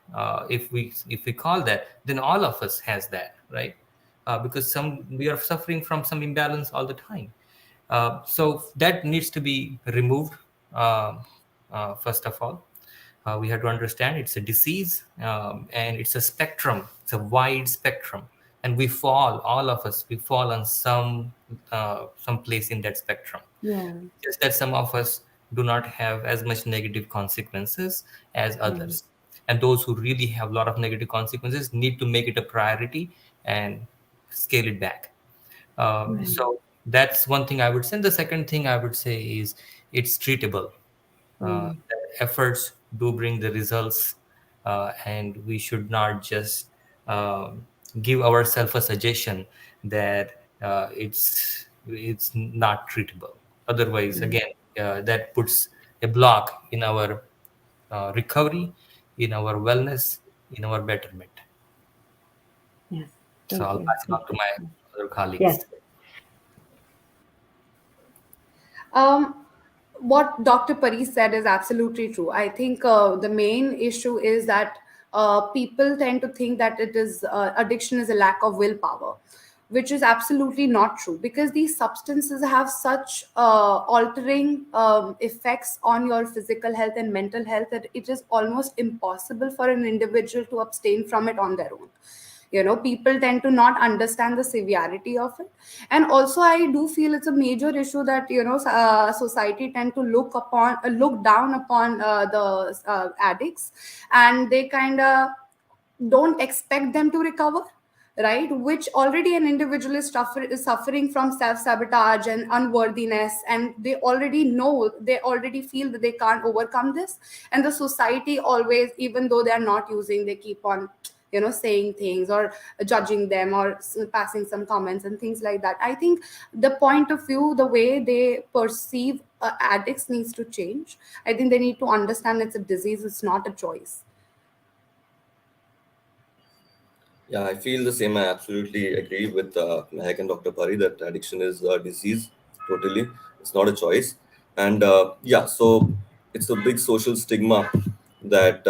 if we call that, then all of us has that, right? Because some we are suffering from some imbalance all the time. So that needs to be removed. uh, First of all, we have to understand it's a disease, and it's a spectrum. It's a wide spectrum, and all of us, we fall on some place in that spectrum. Yeah. Just that some of us do not have as much negative consequences as Mm. others, and those who really have a lot of negative consequences need to make it a priority and scale it back. Mm. So that's one thing I would say. And the second thing I would say is it's treatable. Mm. That efforts do bring the results, and we should not just give ourselves a suggestion that it's not treatable. Otherwise, Mm. again, that puts a block in our recovery, in our wellness, in our betterment. Yes. So Thank I'll you. pass it Thank on to you. my other Yes. colleagues. Um, what Dr. Pari said is absolutely true. I think the main issue is that people tend to think that it is addiction is a lack of willpower, which is absolutely not true, because these substances have such altering effects on your physical health and mental health that it is almost impossible for an individual to abstain from it on their own. People tend to not understand the severity of it. And also I do feel it's a major issue that society tend to look down upon the addicts, and they kind of don't expect them to recover, right? Which already an individual is suffering from self-sabotage and unworthiness, and they already feel that they can't overcome this. And the society always, even though they are not using, they keep on saying things or judging them or passing some comments and things like that. I think the point of view, the way they perceive addicts needs to change. I think they need to understand it's a disease, it's not a choice. Yeah, I feel the same. I absolutely agree with Mahek and Dr. Pari that addiction is a disease. Totally, it's not a choice. And yeah, so it's a big social stigma that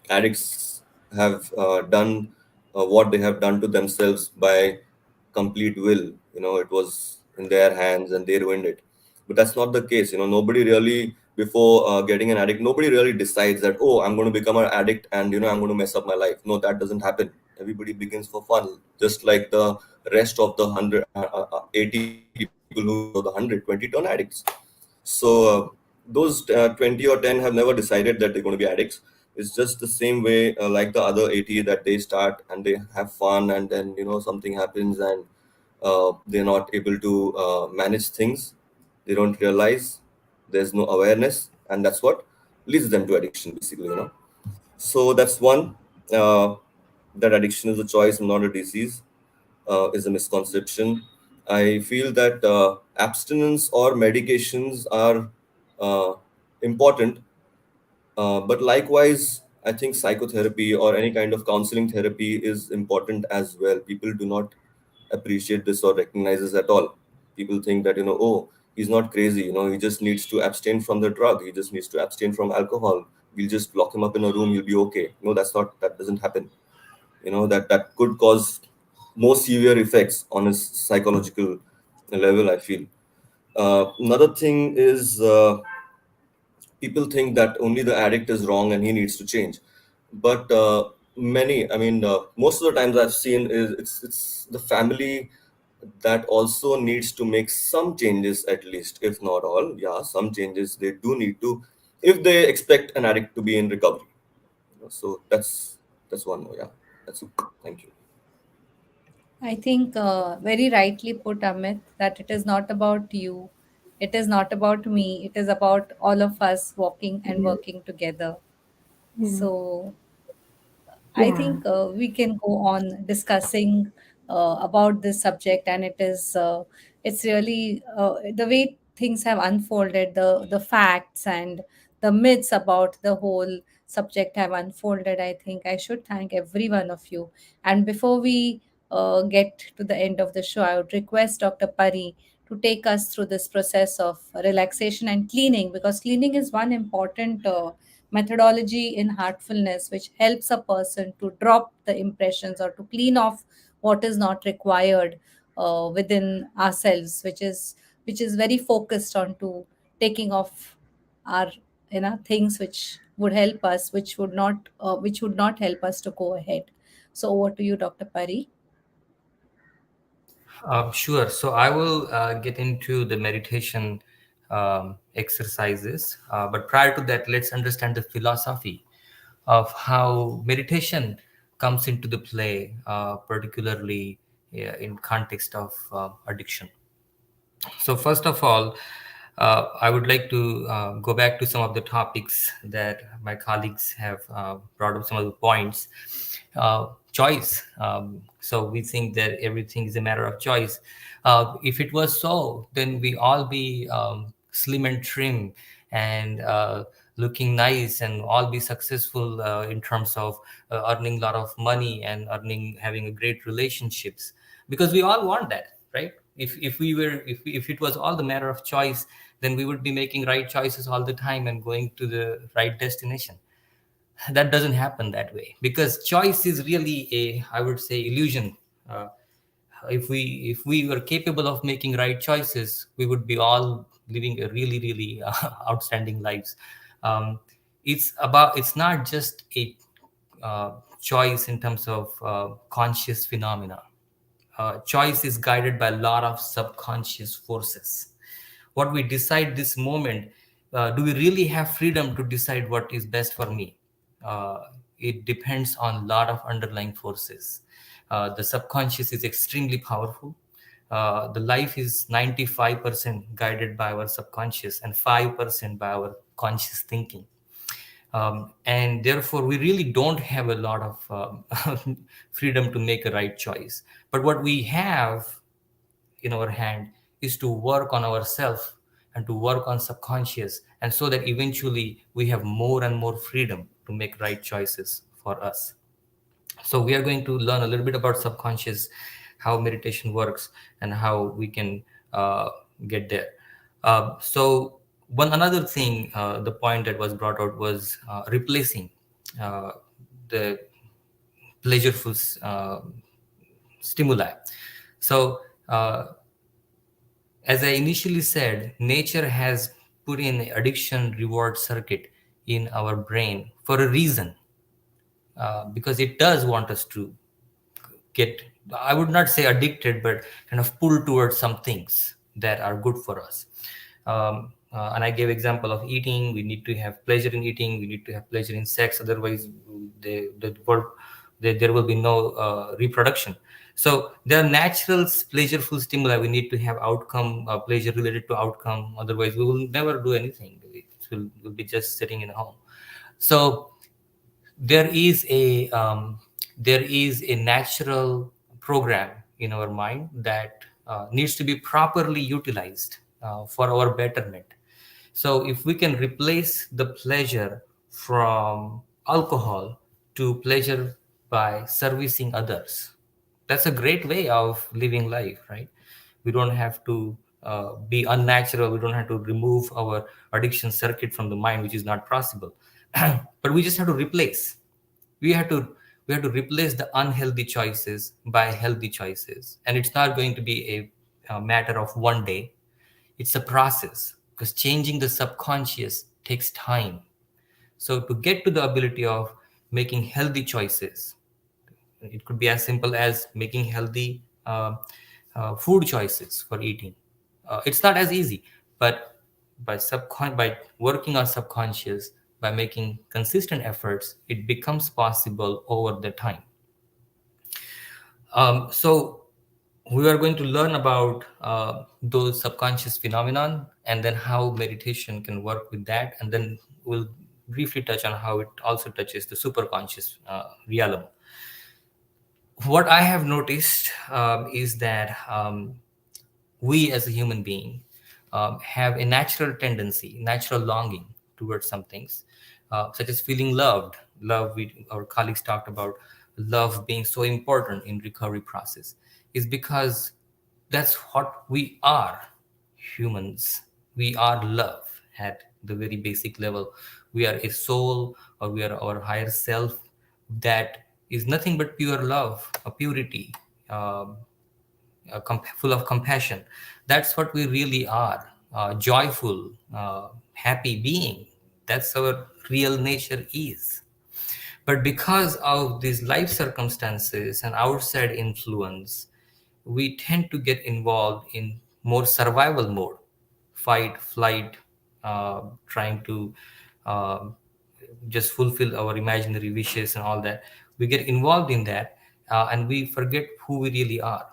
addicts have done what they have done to themselves by complete will. It was in their hands and they ruined it. But that's not the case. Nobody really, before getting an addict, nobody really decides that, oh, I'm going to become an addict and, I'm going to mess up my life. No, that doesn't happen. Everybody begins for fun, just like the rest of the 80 people who out of the 100, 20 turn addicts. So those 20 or 10 have never decided that they're going to be addicts. It's just the same way, like the other 80, that they start and they have fun, and then something happens and they're not able to manage things. They don't realize, there's no awareness, and that's what leads them to addiction, basically. So that's one. Uh, that addiction is a choice and not a disease is a misconception. I feel that abstinence or medications are uh, important, but likewise, I think psychotherapy or any kind of counseling therapy is important as well. People do not appreciate this or recognize this at all. People think that, oh, he's not crazy, he just needs to abstain from the drug, he just needs to abstain from alcohol. We'll just lock him up in a room, he'll be okay. No, that doesn't happen. That could cause more severe effects on his psychological level, I feel. Another thing is, people think that only the addict is wrong and he needs to change, but most of the times I've seen is it's the family that also needs to make some changes, at least, if not all. Yeah, some changes they do need to, if they expect an addict to be in recovery. So that's one more. Yeah, that's it. Thank you. I think very rightly put, Amit, that it is not about you, it is not about me, it is about all of us walking and Yeah. working together. Yeah. So I Yeah. think we can go on discussing about this subject, and it's really the way things have unfolded, the facts and the myths about the whole subject have unfolded. I think I should thank every one of you. And before we get to the end of the show, I would request Dr. Pari to take us through this process of relaxation and cleaning, because cleaning is one important methodology in heartfulness which helps a person to drop the impressions or to clean off what is not required within ourselves, which is very focused on to taking off our things which would help us, which would not help us to go ahead. So over to you, Dr. Pari. Sure. So I will get into the meditation exercises. But prior to that, let's understand the philosophy of how meditation comes into the play, particularly in context of addiction. So first of all, I would like to go back to some of the topics that my colleagues have brought up, some of the points. Choice. So we think that everything is a matter of choice. If it was so, then we all be slim and trim and looking nice and all be successful in terms of earning a lot of money and having a great relationships, because we all want that, right? If it was all the matter of choice, then we would be making right choices all the time and going to the right destination. That doesn't happen that way, because choice is really a, I would say, illusion. uh, if we were capable of making right choices, we would be all living a really really outstanding lives. um, it's not just a choice in terms of conscious phenomena. Choice is guided by a lot of subconscious forces. What we decide this moment, do we really have freedom to decide what is best for me? uh, it depends on a lot of underlying forces. The subconscious is extremely powerful. The life is 95% guided by our subconscious and 5% by our conscious thinking. And therefore we really don't have a lot of freedom to make a right choice. But what we have in our hand is to work on ourselves and to work on subconscious, and so that eventually we have more and more freedom to make right choices for us. So we are going to learn a little bit about subconscious, how meditation works, and how we can uh, get there. So one another thing, the point that was brought out was replacing uh, the pleasureful stimuli. So as I initially said, nature has put in addiction reward circuit in our brain for a reason, because it does want us to get, I would not say addicted, but kind of pulled towards some things that are good for us. And I gave example of eating. We need to have pleasure in eating. We need to have pleasure in sex. Otherwise, there will be no reproduction. So there are natural pleasureful stimuli. We need to have outcome, pleasure related to outcome. Otherwise, we will never do anything. We'll be just sitting in a home. So there is a natural program in our mind that needs to be properly utilized for our betterment. So if we can replace the pleasure from alcohol to pleasure by servicing others, that's a great way of living life, right? We don't have to be unnatural. We don't have to remove our addiction circuit from the mind, which is not possible. But we just have to replace. We have to replace the unhealthy choices by healthy choices, and it's not going to be a matter of one day. It's a process, because changing the subconscious takes time. So to get to the ability of making healthy choices, it could be as simple as making healthy food choices for eating. It's not as easy, but by working on subconscious, by making consistent efforts, it becomes possible over the time. So we are going to learn about those subconscious phenomenon, and then how meditation can work with that, and then we'll briefly touch on how it also touches the superconscious realm. What I have noticed is that we as a human being have a natural tendency, natural longing towards some things, such as feeling loved. Our colleagues talked about love being so important in recovery process, is because that's what we are, humans. We are love at the very basic level. We are a soul, or we are our higher self that is nothing but pure love, a purity, um, full of compassion. That's what we really are, joyful, happy being. That's our real nature is. But because of these life circumstances and outside influence, we tend to get involved in more survival mode, fight, flight, trying to uh, just fulfill our imaginary wishes and all that. We get involved in that, and we forget who we really are.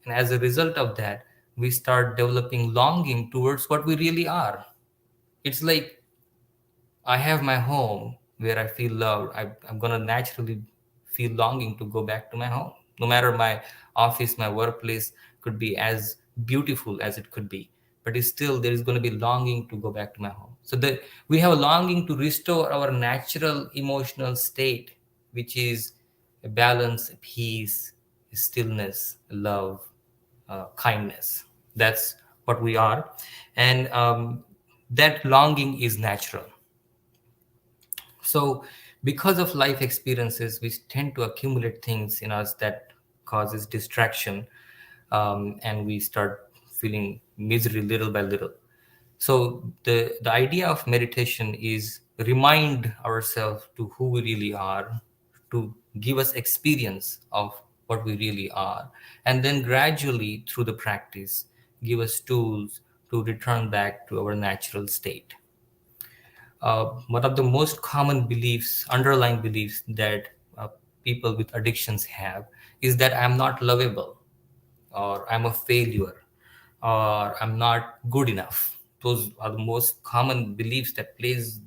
And as a result of that, we start developing longing towards what we really are. It's like, I have my home where I feel loved. I'm going to naturally feel longing to go back to my home. No matter my office, my workplace could be as beautiful as it could be, but it's still, there is going to be longing to go back to my home. So that we have a longing to restore our natural emotional state, which is a balance, a peace, a stillness, a love, kindness. That's what we are. And that longing is natural. So because of life experiences, we tend to accumulate things in us that causes distraction, and we start feeling misery little by little. So the idea of meditation is remind ourselves to who we really are, to give us experience of what we really are, and then gradually through the practice give us tools to return back to our natural state. One of the most common beliefs, underlying beliefs that people with addictions have is that I'm not lovable, or I'm a failure, or I'm not good enough. Those are the most common beliefs that plays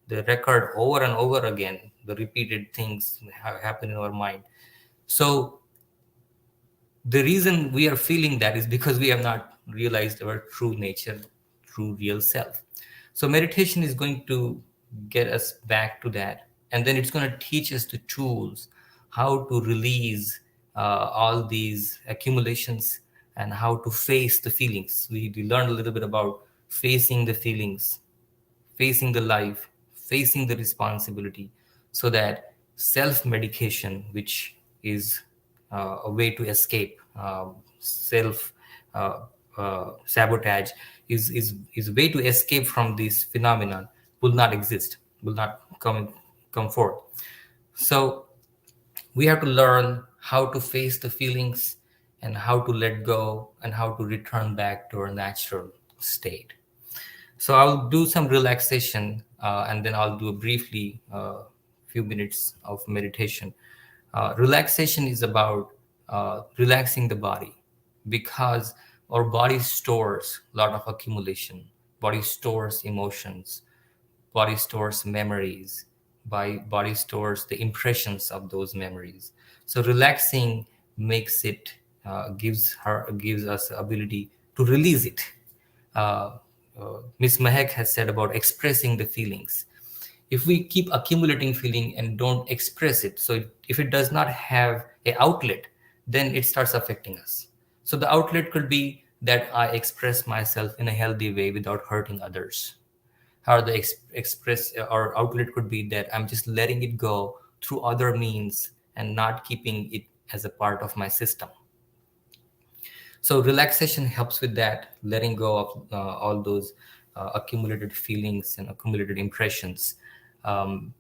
the record over and over again. The repeated things happen in our mind. So the reason we are feeling that is because we have not realized our true nature, true real self. So meditation is going to get us back to that, and then it's going to teach us the tools how to release all these accumulations, and how to face the feelings. We learned a little bit about facing the feelings, facing the life, facing the responsibility, so that self medication, which is a way to escape self sabotage, is a way to escape from this phenomenon, will not exist, will not come forth. So we have to learn how to face the feelings, and how to let go, and how to return back to our natural state. So I'll do some relaxation, and then I'll do a briefly few minutes of meditation. Relaxation is about relaxing the body, because our body stores a lot of accumulation. Body stores emotions. Body stores memories. Body stores the impressions of those memories. So relaxing makes it gives us the ability to release it. uh, Miss Mahek has said about expressing the feelings. If we keep accumulating feeling and don't express it, so if it does not have a outlet, then it starts affecting us. So the outlet could be that I express myself in a healthy way without hurting others. Or the express or outlet could be that I'm just letting it go through other means and not keeping it as a part of my system. So relaxation helps with that, letting go of all those accumulated feelings and accumulated impressions. Um,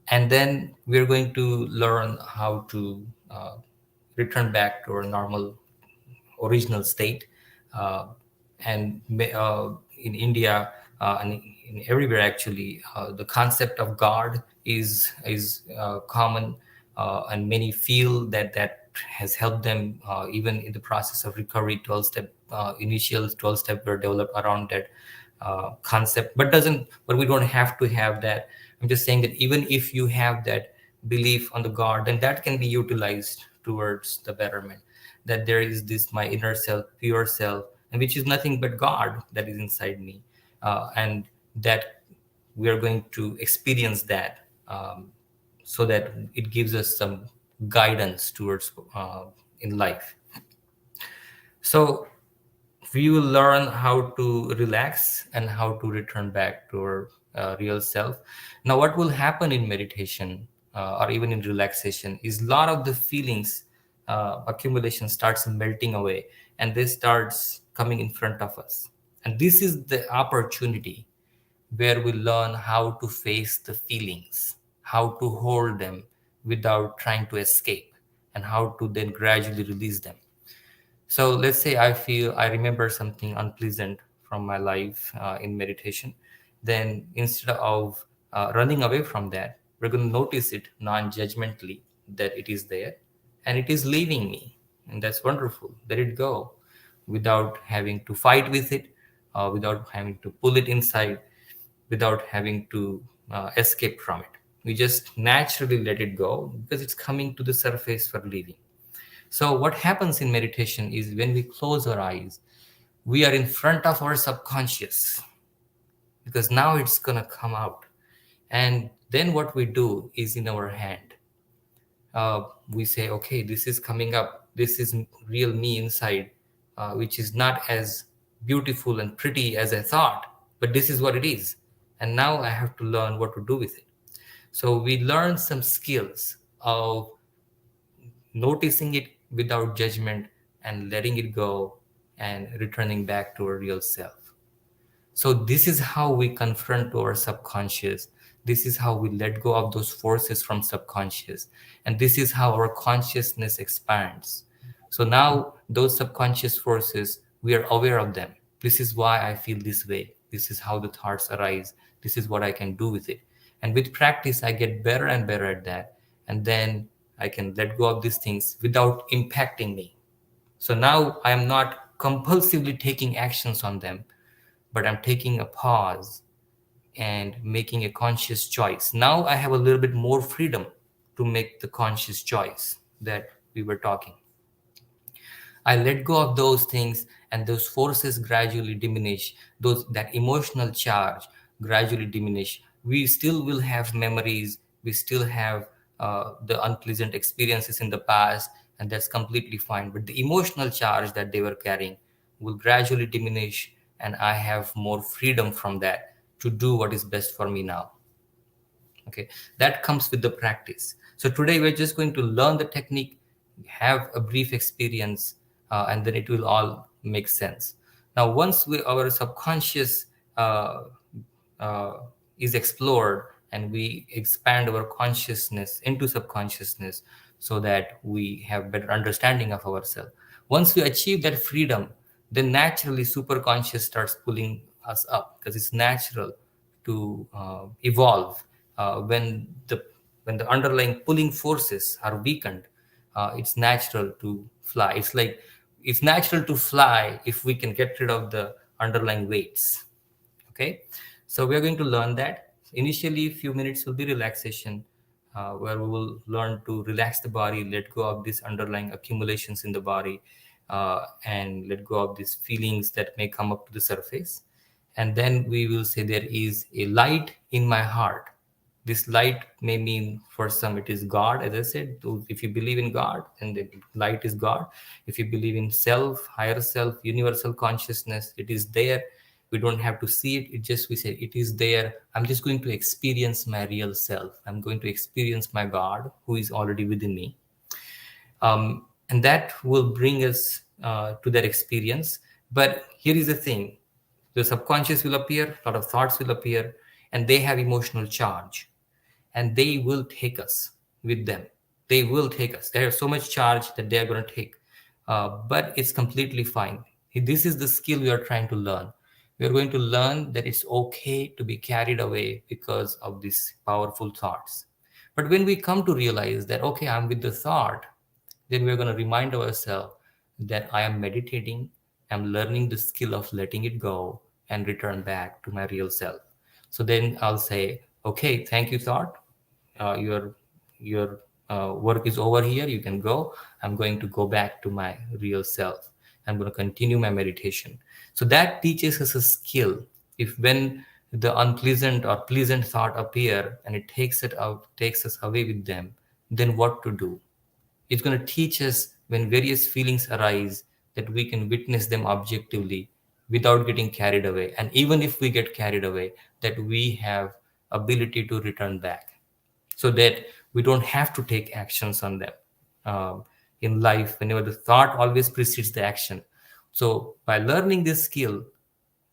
and then we're going to learn how to return back to our normal original state. Uh, and in India, and in everywhere actually, the concept of God is common, and many feel that that has helped them even in the process of recovery. 12-step initial 12-step were developed around that concept, but we don't have to have that. I'm just saying that even if you have that belief on the God, then that can be utilized towards the betterment. That there is this my inner self, pure self, and which is nothing but God that is inside me, and that we are going to experience that, so that it gives us some guidance towards in life. So we will learn how to relax and how to return back to our real self. Now, what will happen in meditation or even in relaxation is a lot of the feelings accumulation starts melting away, and this starts coming in front of us. And this is the opportunity where we learn how to face the feelings, how to hold them without trying to escape, and how to then gradually release them. So let's say I remember something unpleasant from my life in meditation. Then instead of running away from that, we're going to notice it non-judgmentally, that it is there and it is leaving me. And that's wonderful. Let it go without having to fight with it, without having to pull it inside, without having to escape from it. We just naturally let it go because it's coming to the surface for leaving. So, what happens in meditation is when we close our eyes, we are in front of our subconscious, because now it's going to come out. And then what we do is in our hand. We say, okay, this is coming up. This is real me inside, which is not as beautiful and pretty as I thought, but this is what it is. And now I have to learn what to do with it. So we learn some skills of noticing it without judgment and letting it go and returning back to our real self. So this is how we confront our subconscious. This is how we let go of those forces from subconscious. And this is how our consciousness expands. So now those subconscious forces, we are aware of them. This is why I feel this way. This is how the thoughts arise. This is what I can do with it. And with practice, I get better and better at that. And then I can let go of these things without impacting me. So now I am not compulsively taking actions on them, but I'm taking a pause and making a conscious choice. Now I have a little bit more freedom to make the conscious choice that we were talking. I let go of those things, and those forces gradually diminish. That emotional charge gradually diminish. We still will have memories. We still have the unpleasant experiences in the past, and that's completely fine. But the emotional charge that they were carrying will gradually diminish, and I have more freedom from that to do what is best for me now. Okay, that comes with the practice. So today we're just going to learn the technique, have a brief experience, and then it will all make sense. Now once our subconscious uh, uh, is explored, and we expand our consciousness into subconsciousness, so that we have better understanding of ourselves. Once we achieve that freedom, then naturally superconscious starts pulling us up, because it's natural to evolve when the underlying pulling forces are weakened. It's natural to fly. It's natural to fly if we can get rid of the underlying weights. Okay, so we are going to learn that. Initially few minutes will be relaxation, where we will learn to relax the body, let go of these underlying accumulations in the body, and let go of these feelings that may come up to the surface. And then we will say there is a light in my heart. This light may mean, for some it is God, as I said. If you believe in God, then the light is God. If you believe in self, higher self, universal consciousness, it is there. We don't have to see it. It just, we say it is there. I'm just going to experience my real self. I'm going to experience my God who is already within me. And that will bring us to that experience. But here is the thing: the subconscious will appear, a lot of thoughts will appear, and they have emotional charge, and they will take us with them. They will take us. They have so much charge that they are going to take. But it's completely fine. This is the skill we are trying to learn. We are going to learn that it's okay to be carried away because of these powerful thoughts. But when we come to realize that, okay, I'm with the thought, then we're going to remind ourselves that I am meditating, I'm learning the skill of letting it go and return back to my real self. So then I'll say, okay, thank you, thought. Your work is over here. You can go. I'm going to go back to my real self. I'm going to continue my meditation. So that teaches us a skill. If when the unpleasant or pleasant thought appear and it takes us away with them, then what to do? It's going to teach us, when various feelings arise, that we can witness them objectively without getting carried away. And even if we get carried away, that we have ability to return back, so that we don't have to take actions on them. In life, whenever the thought always precedes the action. So by learning this skill,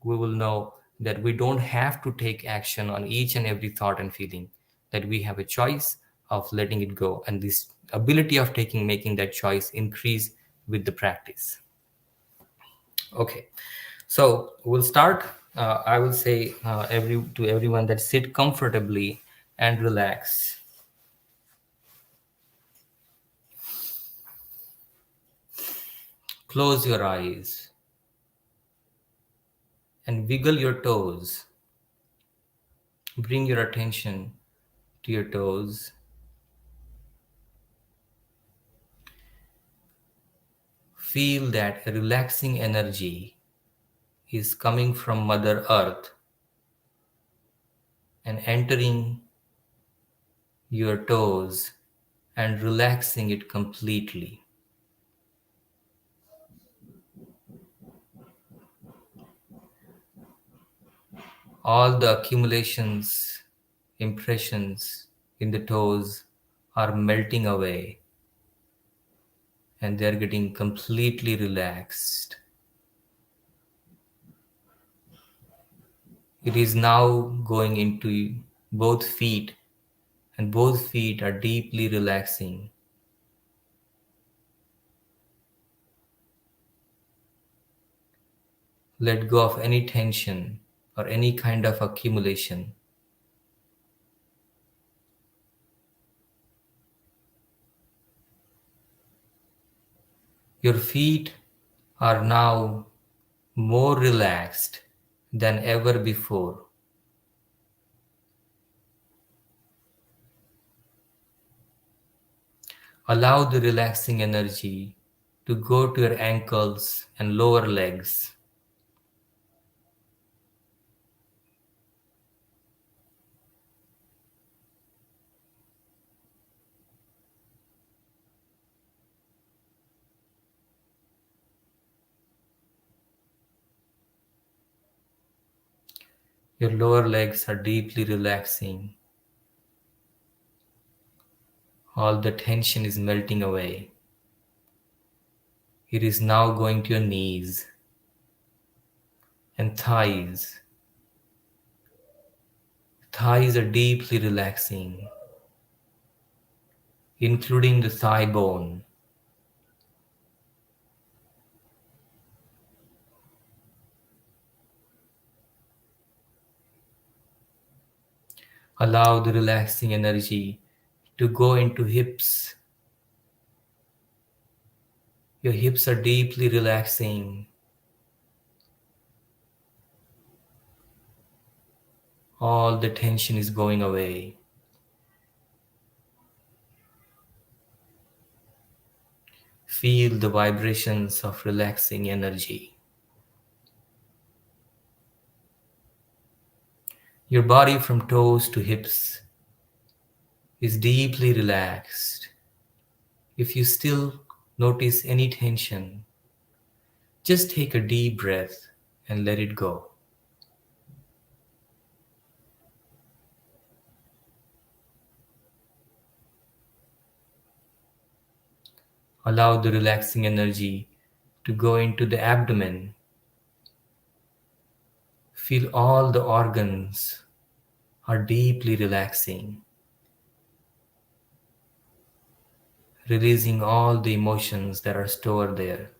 we will know that we don't have to take action on each and every thought and feeling, that we have a choice of letting it go, and this ability of making that choice increase with the practice. Okay, so we'll start. I will say to everyone that sit comfortably and relax. Close your eyes and wiggle your toes. Bring your attention to your toes. Feel that a relaxing energy is coming from Mother Earth and entering your toes and relaxing it completely. All the accumulations, impressions in the toes are melting away, and they're getting completely relaxed. It is now going into both feet, and both feet are deeply relaxing. Let go of any tension or any kind of accumulation. Your feet are now more relaxed than ever before. Allow the relaxing energy to go to your ankles and lower legs. Your lower legs are deeply relaxing. All the tension is melting away. It is now going to your knees and thighs. Thighs are deeply relaxing, including the thigh bone. Allow the relaxing energy to go into hips. Your hips are deeply relaxing. All the tension is going away. Feel the vibrations of relaxing energy. Your body from toes to hips is deeply relaxed. If you still notice any tension, just take a deep breath and let it go. Allow the relaxing energy to go into the abdomen. Feel all the organs are deeply relaxing, releasing all the emotions that are stored there.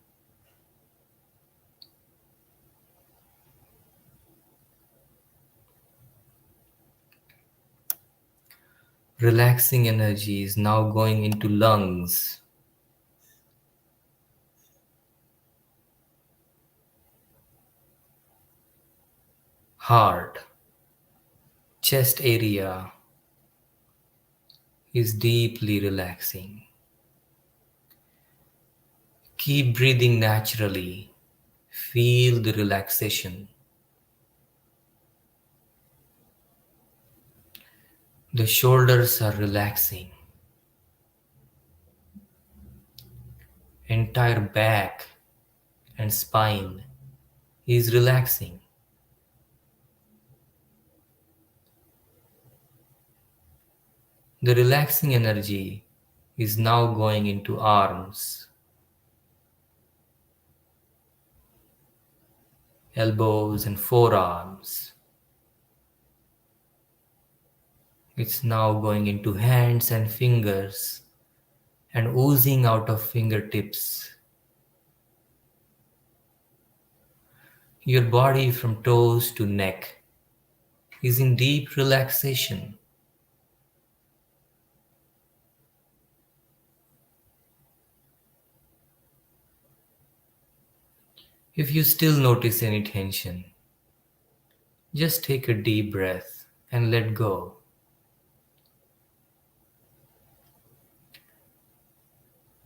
Relaxing energy is now going into lungs, heart, chest area is deeply relaxing. Keep breathing naturally. Feel the relaxation. The shoulders are relaxing. Entire back and spine is relaxing. The relaxing energy is now going into arms, elbows and forearms. It's now going into hands and fingers and oozing out of fingertips. Your body from toes to neck is in deep relaxation. If you still notice any tension, just take a deep breath and let go.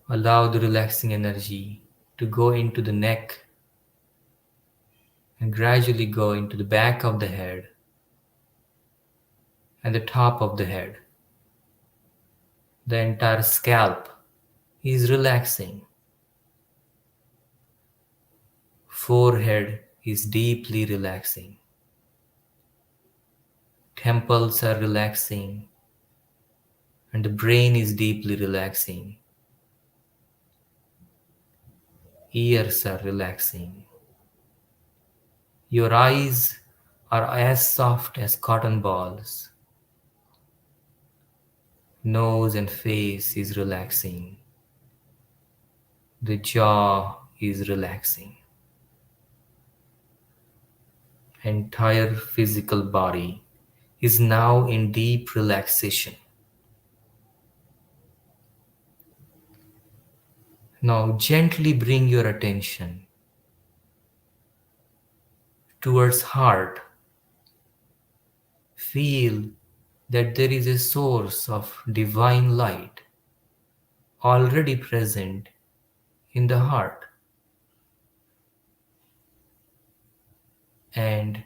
Allow the relaxing energy to go into the neck and gradually go into the back of the head and the top of the head. The entire scalp is relaxing. Forehead is deeply relaxing. Temples are relaxing and the brain is deeply relaxing. Ears are relaxing. Your eyes are as soft as cotton balls. Nose and face is relaxing. The jaw is relaxing. Entire physical body is now in deep relaxation. Now gently bring your attention towards heart. Feel that there is a source of divine light already present in the heart, and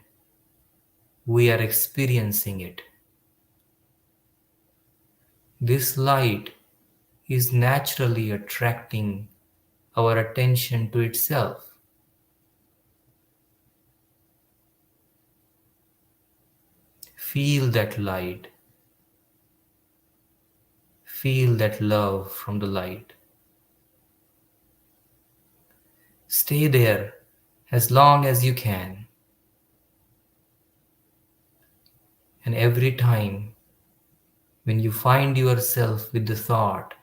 we are experiencing it. This light is naturally attracting our attention to itself. Feel that light. Feel that love from the light. Stay there as long as you can. And every time when you find yourself with the thought,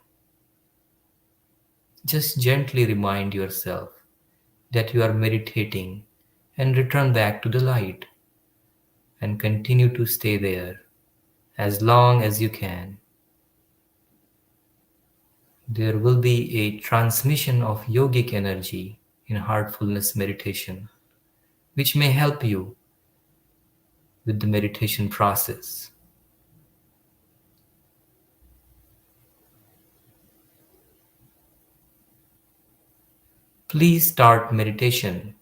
just gently remind yourself that you are meditating and return back to the light and continue to stay there as long as you can. There will be a transmission of yogic energy in heartfulness meditation, which may help you with the meditation process. Please start meditation.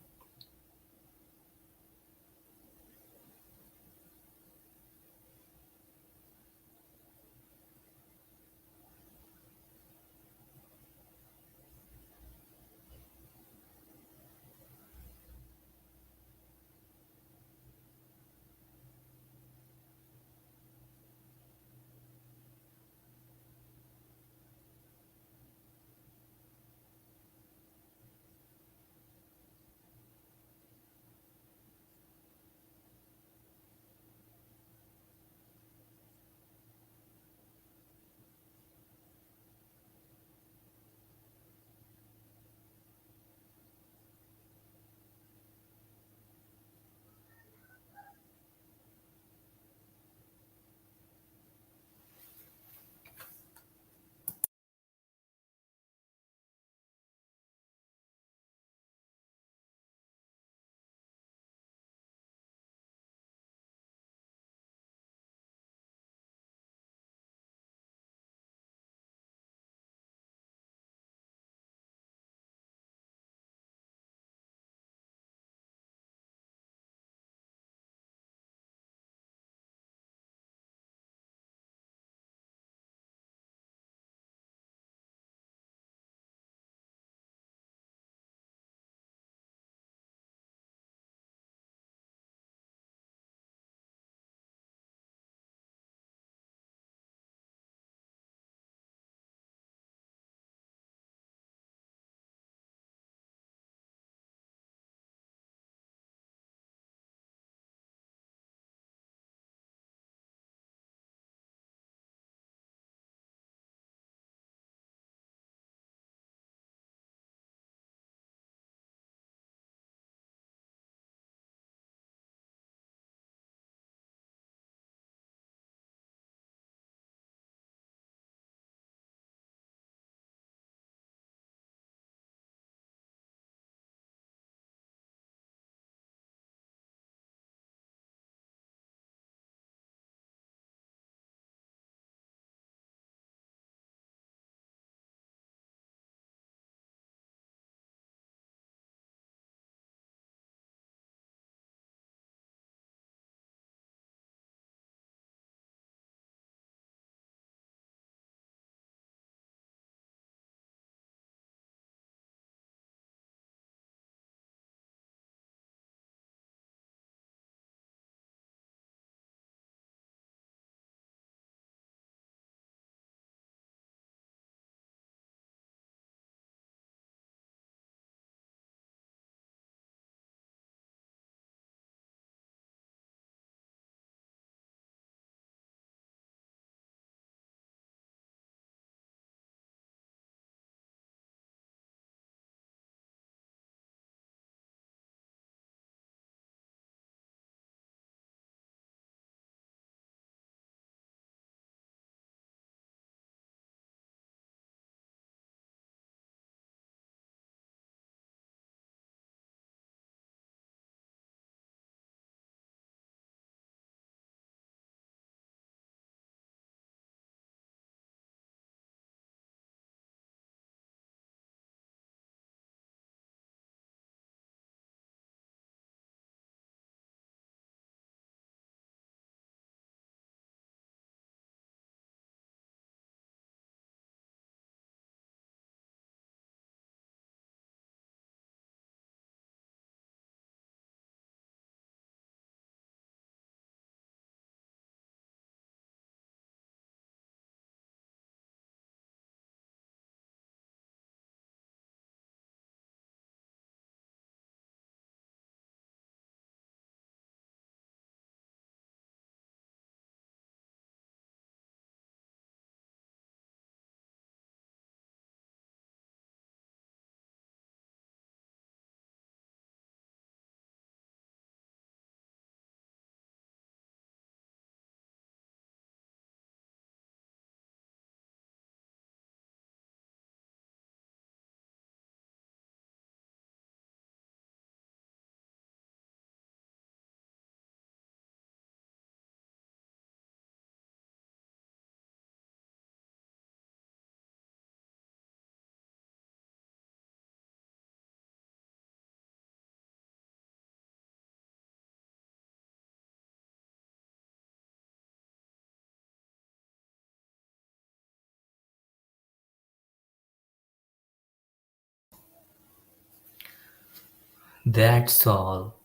That's all.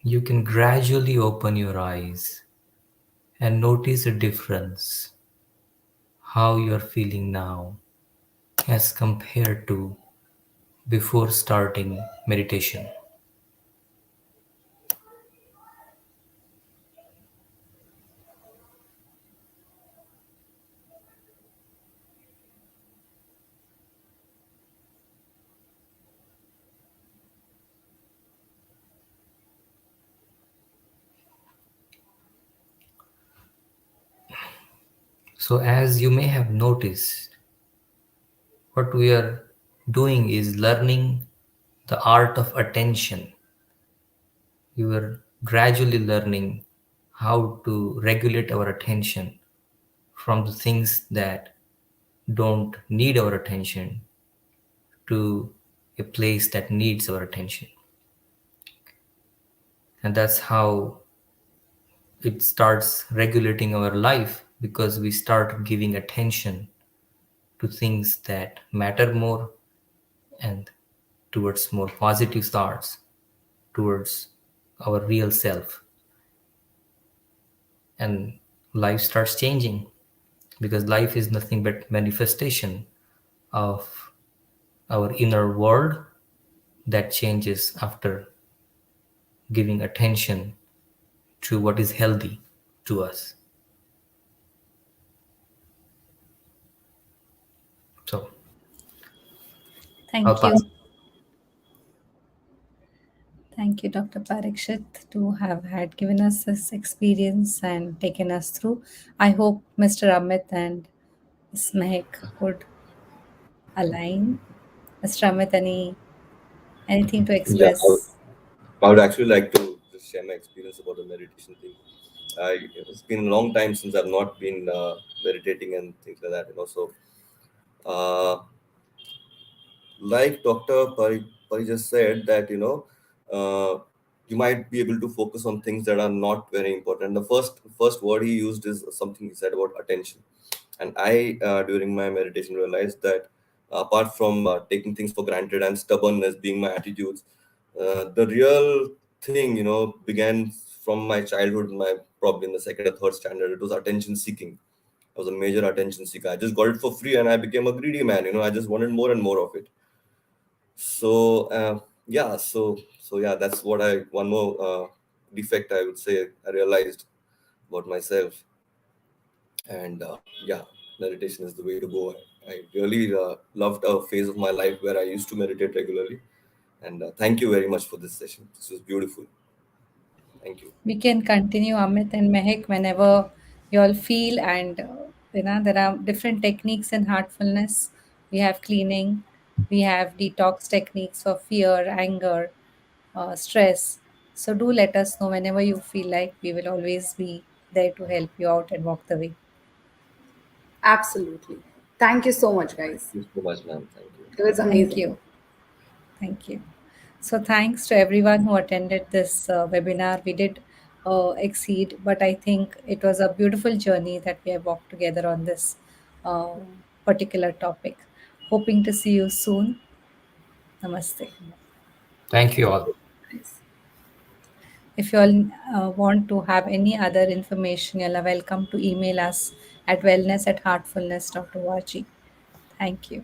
You can gradually open your eyes and notice a difference, how you're feeling now as compared to before starting meditation. So, as you may have noticed, what we are doing is learning the art of attention. We are gradually learning how to regulate our attention from the things that don't need our attention to a place that needs our attention. And that's how it starts regulating our life, because we start giving attention to things that matter more, and towards more positive thoughts, towards our real self. And life starts changing, because life is nothing but manifestation of our inner world that changes after giving attention to what is healthy to us. So I'll Thank pass. you. Thank you, Dr. Parikshit, to have had given us this experience and taken us through. I hope Mr. Amit and Ms. Mahek would align. Mr. Amit, anything to Yeah, express? I would actually like to just share my experience about the meditation thing. It's been a long time since I've not been meditating and things like that, So, uh, like Dr. Pari just said, that you might be able to focus on things that are not very important. The first word he used is something he said about attention, and I during my meditation realized that apart from taking things for granted and stubbornness being my attitudes, the real thing began from my childhood, my probably in the second or third standard. It was attention seeking. I was a major attention seeker. I just got it for free and I became a greedy man. I just wanted more and more of it. So yeah, so yeah, that's what I one more defect I would say I realized about myself. And yeah, meditation is the way to go. I really loved a phase of my life where I used to meditate regularly. And thank you very much for this session. This was beautiful. Thank you. We can continue, Amit and Mehek, whenever you all feel. And there are different techniques in heartfulness. We have cleaning, we have detox techniques for fear, anger, stress. So do let us know whenever you feel like. We will always be there to help you out and walk the way. Absolutely. Thank you so much, Thank guys. you so much, ma'am. Thank you. It was Thank amazing. you. Thank you. So, thanks to everyone who attended this webinar. We did exceed, but I think it was a beautiful journey that we have walked together on this uh, particular topic. Hoping to see you soon. Namaste. Thank you all. Nice. If you all want to have any other information, you're welcome to email us at wellness@heartfulness.org. Thank you.